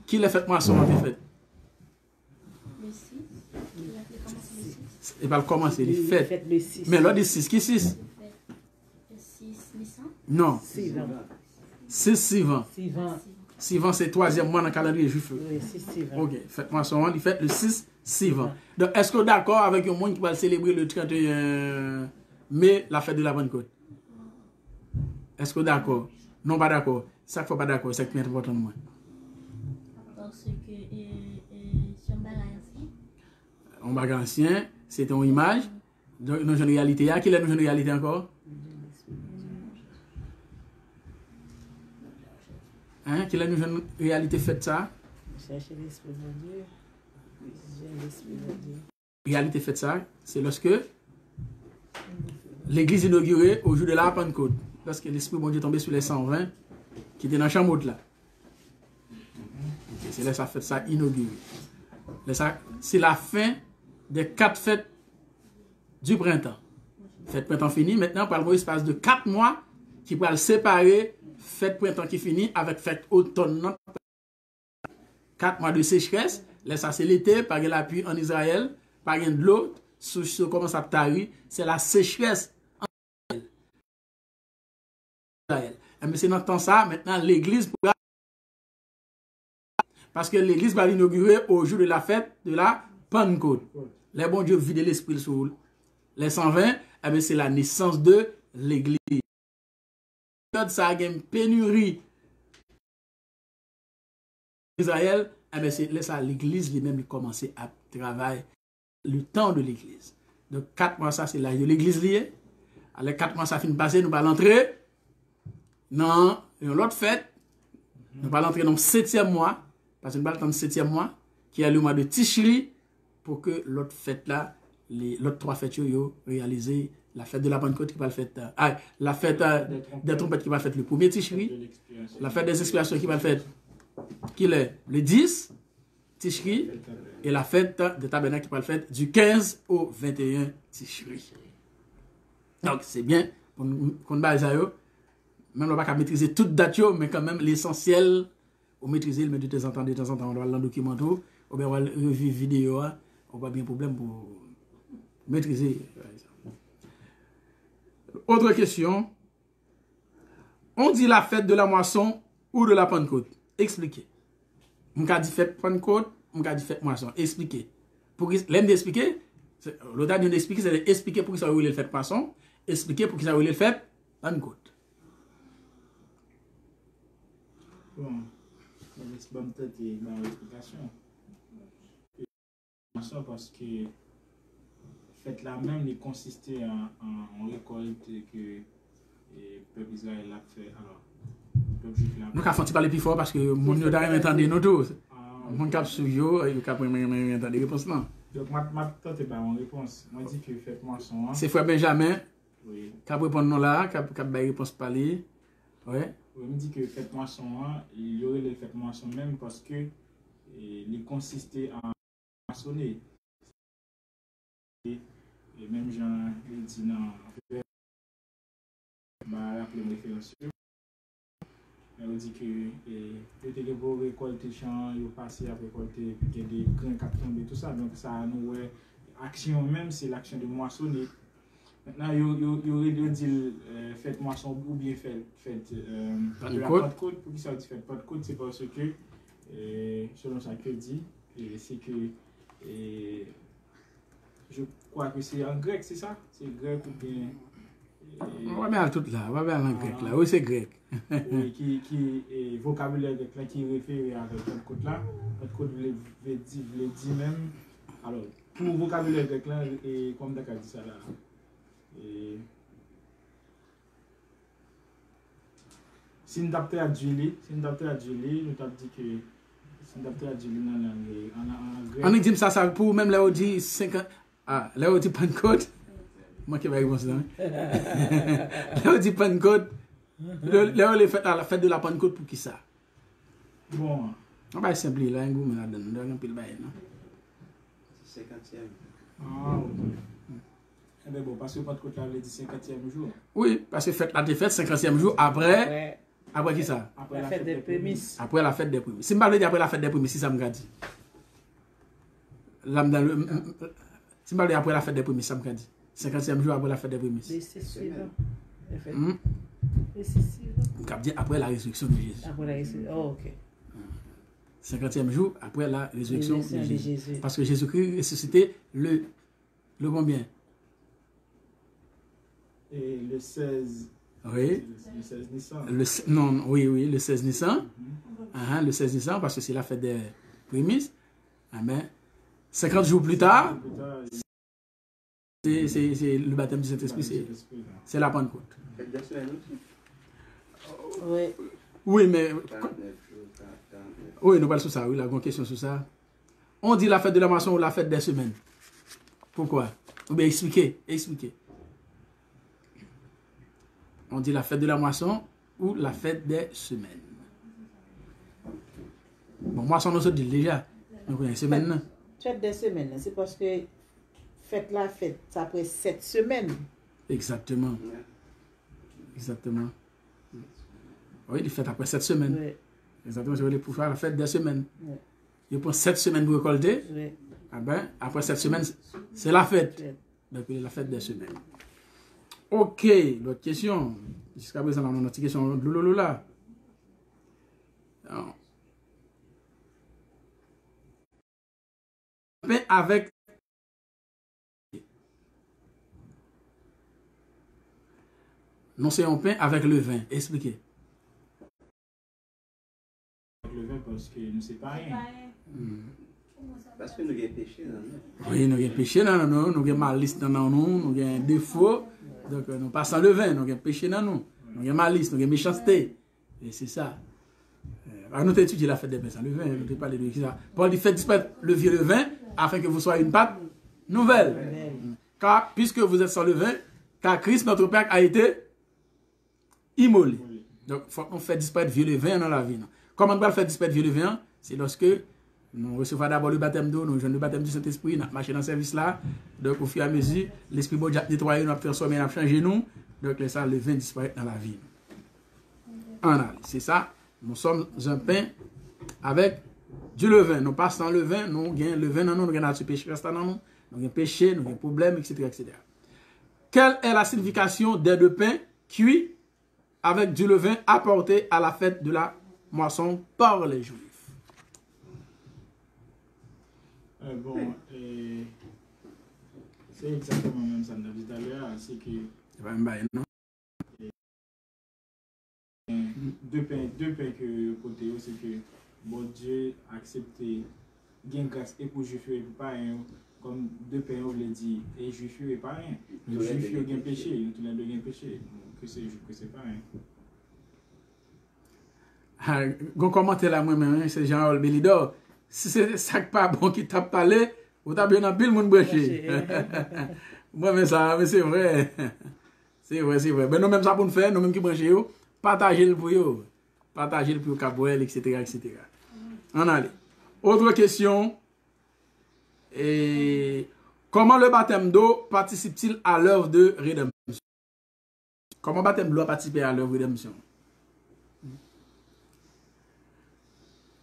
Qui l'a fait moisson en fait? Le 6. Il va commencer, il fait. Le 6. Mais l'autre dit 6, qui 6? Le 6 Nissan? Non. 6 Sivan. 6 c'est 3e mois dans le calendrier juif. Oui, 6 Sivan. Ok, fête moisson, il fait le 6 Sivan. Donc, est-ce que vous êtes d'accord avec un monde qui va célébrer le 31 mai, la fête de la Pentecôte? Est-ce que vous êtes d'accord? Non, pas d'accord. Ça ne faut pas d'accord, c'est très important pour moi. Parce que c'est un bagage ancien. Un bagage ancien, c'est une image. Donc, une réalité. Quelle est une réalité encore? Hein? Quelle est une réalité faite ça? Chercher l'esprit de Dieu. Réalité faite ça, c'est lorsque l'église inaugurée au jour de la Pentecôte. Lorsque l'Esprit bon Dieu est tombé sur les 120 qui étaient dans la chambre là. Okay, c'est là que ça fait ça inauguré. C'est la fin des 4 fêtes du printemps. Fête printemps fini, maintenant par le espace de 4 mois qui va le séparer fête printemps qui finit avec fête automne. 4 mois de sécheresse, là ça c'est l'été, par la pluie en Israël, par de l'eau, sous commence à tarir, c'est la sécheresse. Mais c'est dans le temps ça, maintenant l'église pourra. Parce que l'église va l'inaugurer au jour de la fête de la Pentecôte. Les bons Dieu vident l'esprit sur les 120, c'est la naissance de l'église. Ça a une pénurie d'Israël, c'est là ça l'église lui-même commencer à travailler le temps de l'église. Donc 4 mois ça c'est l'âge de l'église liée. Alors 4 mois ça finit de passer, nous allons l'entrer. Non, l'autre fête, nous allons entrer dans le 7e mois, parce que nous allons dans le 7e mois, qui est le mois de Tishri, pour que l'autre fête là, l'autre 3 fêtes, réaliser la fête de la Pentecôte qui va le faire, la fête des trompettes qui va le faire le 1er Tishri, la fête des expiations qui va le faire, qui est le 10 Tishri, et la fête des tabernacles qui va le faire du 15 au 21 Tishri. Donc c'est bien, qu'on base à eux. Même on va pas maîtriser toute date, mais quand même l'essentiel, on maîtrise, mais de temps en temps, on doit le documenter, ou bien on va revivre vidéo, on va bien problème pour maîtriser. Autre question. On dit la fête de la moisson ou de la Pentecôte? Expliquez. On a dit fête Pentecôte, on a dit fête moisson. Expliquez. Pour l'aime d'expliquer, l'autre dit d'expliquer, c'est d'expliquer pour qui ça veut le fête moisson, expliquer pour qui ça veut le fête Pentecôte. Bon, c'est bon peut-être dans l'explication. Parce que fête là même, il consistait en récolte que le peuple Israël a fait. Alors, nous avons fait parler plus fort parce que mon nous a entendu nous tous. Mon cap sur yo, il a entendu les réponses là. Donc, ma tante pas en réponse. Moi, je dis que faites moisson. C'est frère Benjamin. Oui. Qui a répondu non là, qui a réponse parler. Ouais. Oui, me dit que faites moisson, il y aurait le faites moisson même parce que il consistait en moissonner. Et même Jean il dit non, rappeler mes références. On dit que il était beau récolter champ, il passé à récolter, puis il y a des grains qui tombent tout ça. Donc ça nous action même, c'est l'action de moissonner. Maintenant, il aurait dit faites moisson ou bien faites de la Pentecôte. Pour qui ça dit faites Pentecôte, c'est parce que selon ça que dit, c'est que je crois que c'est en grec, c'est ça? C'est grec ou bien. On va bien tout là, on va bien en grec là. Oui, c'est grec. Oui, qui vocabulaire grec là qui réfère à Pentecôte là. Pentecôte veut dire même. Alors, pour vocabulaire grec là, et comme Dakar dit ça là. Si nous avons traduit, nous avons dit que si nous avons traduit en grec. On dit ça pour même là où dit 50. Ah, là où dit Pentecôte. Moi qui vais répondre ça. Là où dit Pentecôte. Là où les fêtes à la fête de la Pentecôte pour qui ça? Bon. On va simplifier là, un goût, mais là, on a un peu le bail, non? C'est 50e. Ah, ok. Eh bien bon, parce que Pentecôte là, il dit 50e jour. Oui, parce que fête la défaite, 50e jour après. Après qui ça? Après la fête des prémices. Après la fête des prémices. Si je me dis après la fête des prémices, si ça me dit. Si je me dis après la fête des prémices, ça me dit. 50e jour après la fête des prémices. C'est suivant. C'est suivant. On dit après la résurrection de Jésus. Après la résurrection. Oh, ok. 50e jour après la résurrection de Jésus. Parce que Jésus-Christ ressuscité le combien? Et le 16. Oui. Le 16 Nissan. Le 16 Nissan. Le 16 Nissan, parce que c'est la fête des prémices. Amen. 50 jours plus tard, c'est le baptême du Saint-Esprit, c'est la Pentecôte. Faites des semaines aussi. Oui. Oui, mais. 49 jours, 49. Oui, nous parlons sur ça, oui, la grande question sur ça. On dit la fête de la moisson ou la fête des semaines. Pourquoi? Ou bien expliquez. On dit la fête de la moisson ou la fête des semaines. Bon, moisson, nous sommes dit déjà. Donc, une semaine, non? Fête des semaines, c'est parce que fête la fête, c'est après 7 semaines. Exactement. Oui, il fait après 7 semaines. Oui. Exactement, je voulais pour faire la fête des semaines. Oui. Il prend 7 semaines pour récolter. Oui. Ah ben, après 7 semaines, c'est la fête. Donc, la fête des semaines. Ok, l'autre question. Jusqu'à présent, on a une autre question. Là. Pain avec. Non, c'est un pain avec le vin. Expliquez. Avec le vin parce que nous c'est pas rien. Parce que nous avons péché dans nous. Oui, nous avons péché dans nous, nous avons malice dans nous, nous avons défaut. Donc, nous passons le vin, nous avons péché dans nous. Nous avons malice, nous avons méchanceté. Et c'est ça. Nous avons étudié la fête des pains sans le vin. Nous avons parlé de ça. Paul dit faites disparaître le vieux levain afin que vous soyez une pâte nouvelle. Car, puisque vous êtes sans le vin, car Christ, notre Père, a été immolé. Donc, il faut qu'on fasse disparaître le vieux levain dans la vie. Non? Comment on va faire disparaître le vieux levain? C'est lorsque nous recevons d'abord le baptême d'eau, nous jouons le baptême du Saint-Esprit, nous marchons dans ce service-là. Donc, au fur et à mesure, l'Esprit bon Dieu a nettoyé, nous a transformé, nous a changé nous. Donc, ça, le vin disparaît dans la vie. C'est ça. Nous sommes un pain avec du levain. Nous passons le vin, nous avons le vin dans nous, nous avons péché restant dans nous, nous avons péché, nous avons problème, etc., etc. Quelle est la signification des deux pains cuits avec du levain apportés à la fête de la moisson par les Juifs? C'est exactement même ça, on a dit tout à l'heure, c'est que deux pains que côté, c'est que bon Dieu a accepté gain grâce et pour juif et pour païen, comme deux pains on l'a dit, et juif et païen. Le juif a gain péché, tous les deux gain péché, que c'est juif que c'est païen. Gon commentaire là moi-même, c'est Jean Belidor. Si c'est ça pas bon qui t'a parlé, ou t'as bien en pile moun branché. Moi mais ça, mais c'est vrai. C'est vrai, c'est vrai. Ben nous même ça pour nous faire, nous même qui branché yo, partager le pour yo. Partager le pour Cabouel, etc., etc. On allez. Autre question. Et comment le baptême d'eau participe-t-il à l'œuvre de rédemption? Comment le baptême d'eau participe à l'œuvre de rédemption?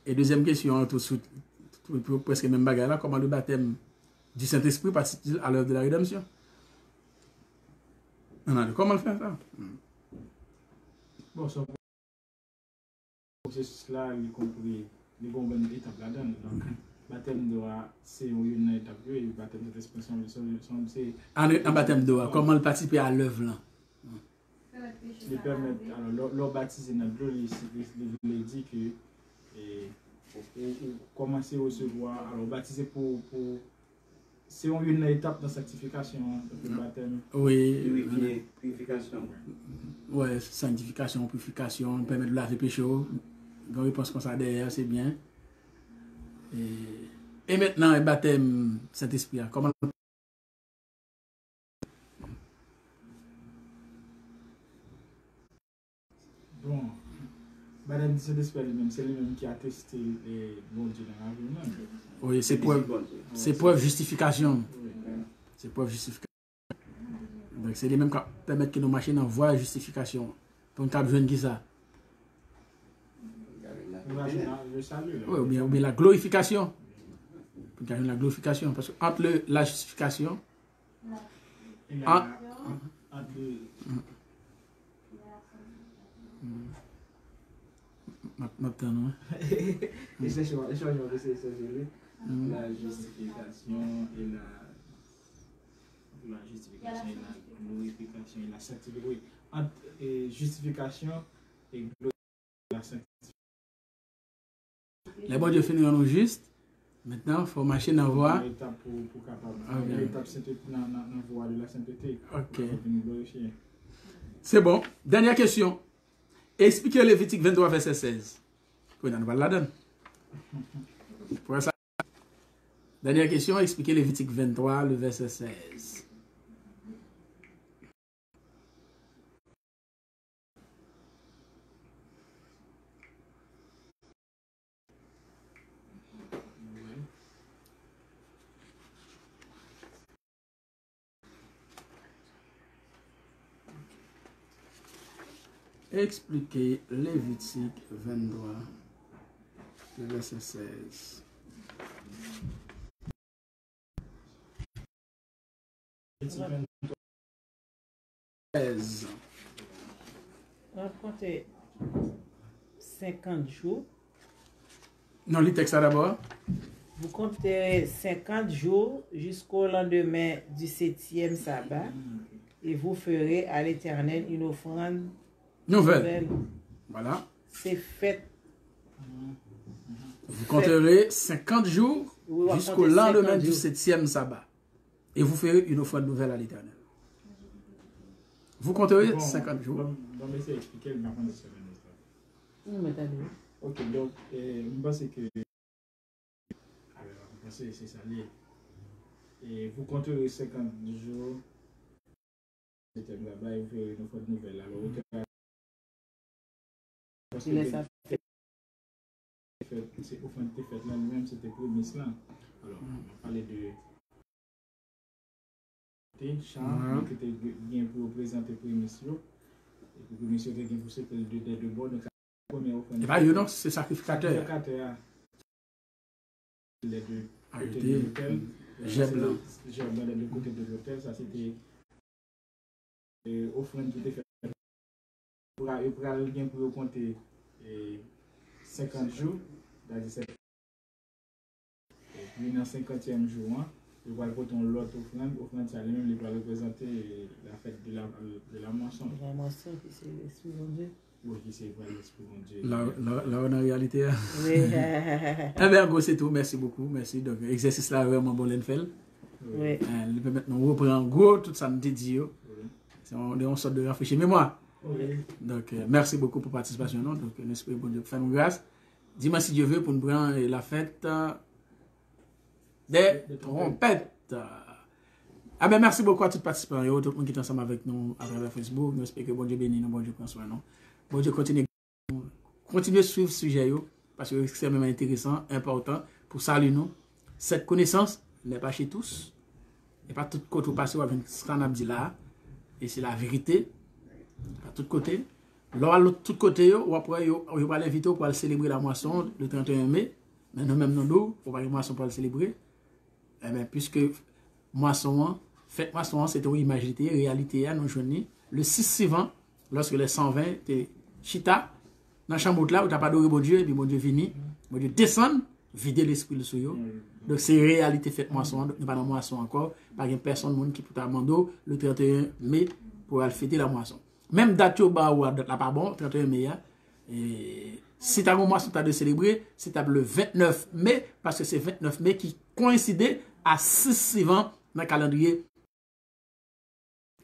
Et deuxième question, presque même bagarre là, comment le baptême du Saint-Esprit participe-t-il à l'œuvre de la rédemption? Comment le faire ça? Bon, ça c'est cela, il compris, les bonnes étapes là-dedans. Donc, baptême d'eau, c'est une étape, et le baptême de l'Esprit, c'est. En baptême d'eau, comment le participer à l'œuvre là? Les permettre, alors, leur baptiser dans l'eau, il dit que. Pour commencer à recevoir, alors baptiser pour c'est une étape de sanctification, le baptême. Oui. Purification. Oui, sanctification, purification, permettre de laver péché. Quand on pense comme ça derrière, c'est bien. Et maintenant, le baptême Saint-Esprit, comment? Bon. Madame Saint-Esprit lui-même, c'est lui-même qui a testé les bon Dieu dans la vie. Oui, c'est preuve justification. C'est preuve justification. Donc c'est lui-même qui permet que nos machines envoient la justification. Pour une table jeune qui ça? Le salut. Oui, ou bien la glorification. Pour la glorification. Parce que entre la justification. Maintenant, la justification et la glorification et la sanctification. Oui, entre justification et la sanctification. Les bons Dieu finiront nous juste. Maintenant, il faut marcher dans la voie. L'étape pour capable. L'étape dans la voie de la sainteté. Ok. C'est bon. Dernière question. Expliquez Lévitique 23, verset 16. Nous va la donner. Pour ça. Dernière question. Expliquez Lévitique 23, le verset 16. Expliquez Lévitique 23, le verset 16. On va compter 50 jours. Non, le texte d'abord. Vous compterez 50 jours jusqu'au lendemain du 7e sabbat et vous ferez à l'Éternel une offrande nouvelle. Voilà. C'est fait. Vous compterez 50 jours jusqu'au lendemain du 7e sabbat. Et vous ferez une offrande nouvelle à l'Éternel. Vous compterez 50 jours. On va essayer d'expliquer le marquant de ce événement. Ok, donc, je pense que. C'est ça. Et vous compterez 50 jours. C'était là-bas et vous ferez une offrande nouvelle. Alors, parce que c'est offrande qui est faite là lui-même, c'était prémisse là. Alors, on va parler de chant qui était bien pour représenter prémisse. Et puis, monsieur, vous savez que de bon, première offrande. Et pas, non, c'est sacrificateur. Sacrificateur. Les deux côtés de l'hôtel. J'ai blanc. J'ai blanc les deux côtés de l'hôtel. Ça, c'était offrande qui était faite. Pour aller pour compter 50 jours, c'est-à-dire et puis dans le 50e jour, il va porter l'autre offrande, ça lui-même va représenter la fête de la moisson. La moisson qui c'est l'Esprit de Dieu. Oui, qui c'est l'Esprit de Dieu. Là, on a réalité. Oui. Eh bien, gros, c'est tout. Merci beaucoup. Merci. Donc, l'exercice là, vraiment bon, l'enfel. Oui. Il peut maintenant reprendre gros tout ça, nous dit. C'est une sorte de rafraîchir mémoire. Oui. Donc, merci beaucoup pour la participation. Donc, l'Esprit bon Dieu, faire nous grâce. Dis-moi si Dieu veut pour nous prendre la fête des trompettes. Ah ben merci beaucoup à tous les participants et tout le monde qui est ensemble avec nous à travers Facebook. Nous espérons que bon Dieu bénisse nous, bon Dieu prend soin de nous. Bon Dieu continue à suivre ce sujet parce que c'est extrêmement intéressant, important pour saluer nous. Cette connaissance n'est pas chez tous. Et pas tout côté où passer avec ce qu'on a dit là. Et c'est la vérité. À tout côté. Là, de tout côté, ou après, on va l'inviter pour célébrer la moisson le 31 mai. Mais nous même nous, on va une moisson pour le célébrer. Eh bien, puisque moisson, fête moisson, c'est une imaginité, réalité, nous journée. Le 6 suivant, lorsque les 120 étaient chita, dans la chambre là, où tu n'as pas adoré bon Dieu, et puis bon Dieu vini, bon Dieu descend, vider l'esprit de souillot. Donc c'est réalité fête moisson, nous pas dans moisson encore, pas une personne qui peut t'amender le 31 mai pour aller fêter la moisson. Même date ou date là pas bon, 31 mai. Et si tu as un moisson de célébrer, c'est le 29 mai, parce que c'est 29 mai qui coïncidait à 6 suivants dans le calendrier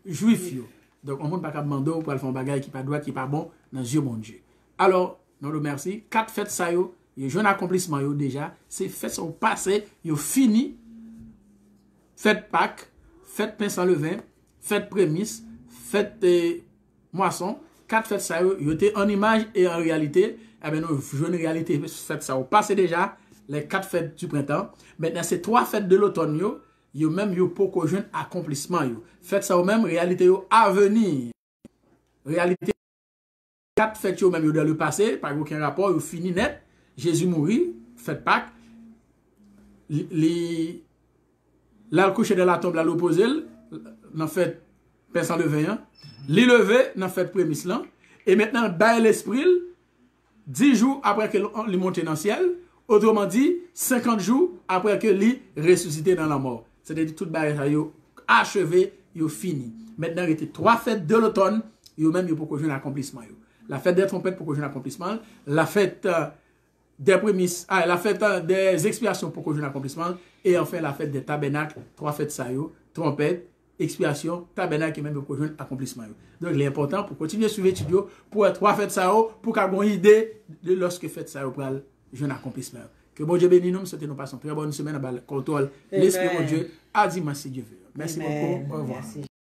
juif. Donc on ne peut pas demander pour aller faire un bagage qui n'est pas droit, qui n'est pas bon dans les yeux de mon Dieu. Alors, nous le remercions. 4 fêtes ça yo, il y a un accomplissement yo déjà. Ces fêtes sont passées, yo fini. Fête Pâques, fête pain sans levain, fête prémisse, fête moisson. 4 fêtes ça yo étaient en image et en réalité. Eh bien, nous jouons une réalité fête ça yo passé déjà les 4 fêtes du printemps. Maintenant, ces 3 fêtes de l'automne yo même yo pour jeune accomplissement yo. Faites ça au même réalité yo à venir. Réalité 4 fêtes yo même yo dans le passé, par aucun rapport, yo fini net. Jésus mourit, fête Pâques. Là le coucher de la tombe là l'opposé, dans fête pain sans levain. Li levé dans fête prémisse là et maintenant dans l'esprit 10 jours après que il monte dans le ciel, autrement dit 50 jours après que il ressuscité dans la mort. C'est-à-dire toute barrière yo achevé, yo fini. Maintenant il était 3 fêtes de l'automne, yo même yo pour que jeune accomplissement yo. La fête des trompettes pour que jeune accomplissement, la fête des prémices, la fête des expiations pour que jeune accomplissement et enfin la fête des tabernacles, 3 fêtes ça yo, trompette, expiation, tabernacle et même pour que jeune accomplissement yo. Donc l'important pour continuer à suivre l'étude pour 3 fêtes ça yo, pour avoir une idée de lorsque fête ça yo pour jeune accomplissement. Que bon Dieu bénisse nous, souhaitons nous passons très bonne semaine à contrôle l'esprit de Dieu. À dimanche si Dieu veut. Merci beaucoup. Au revoir. Merci.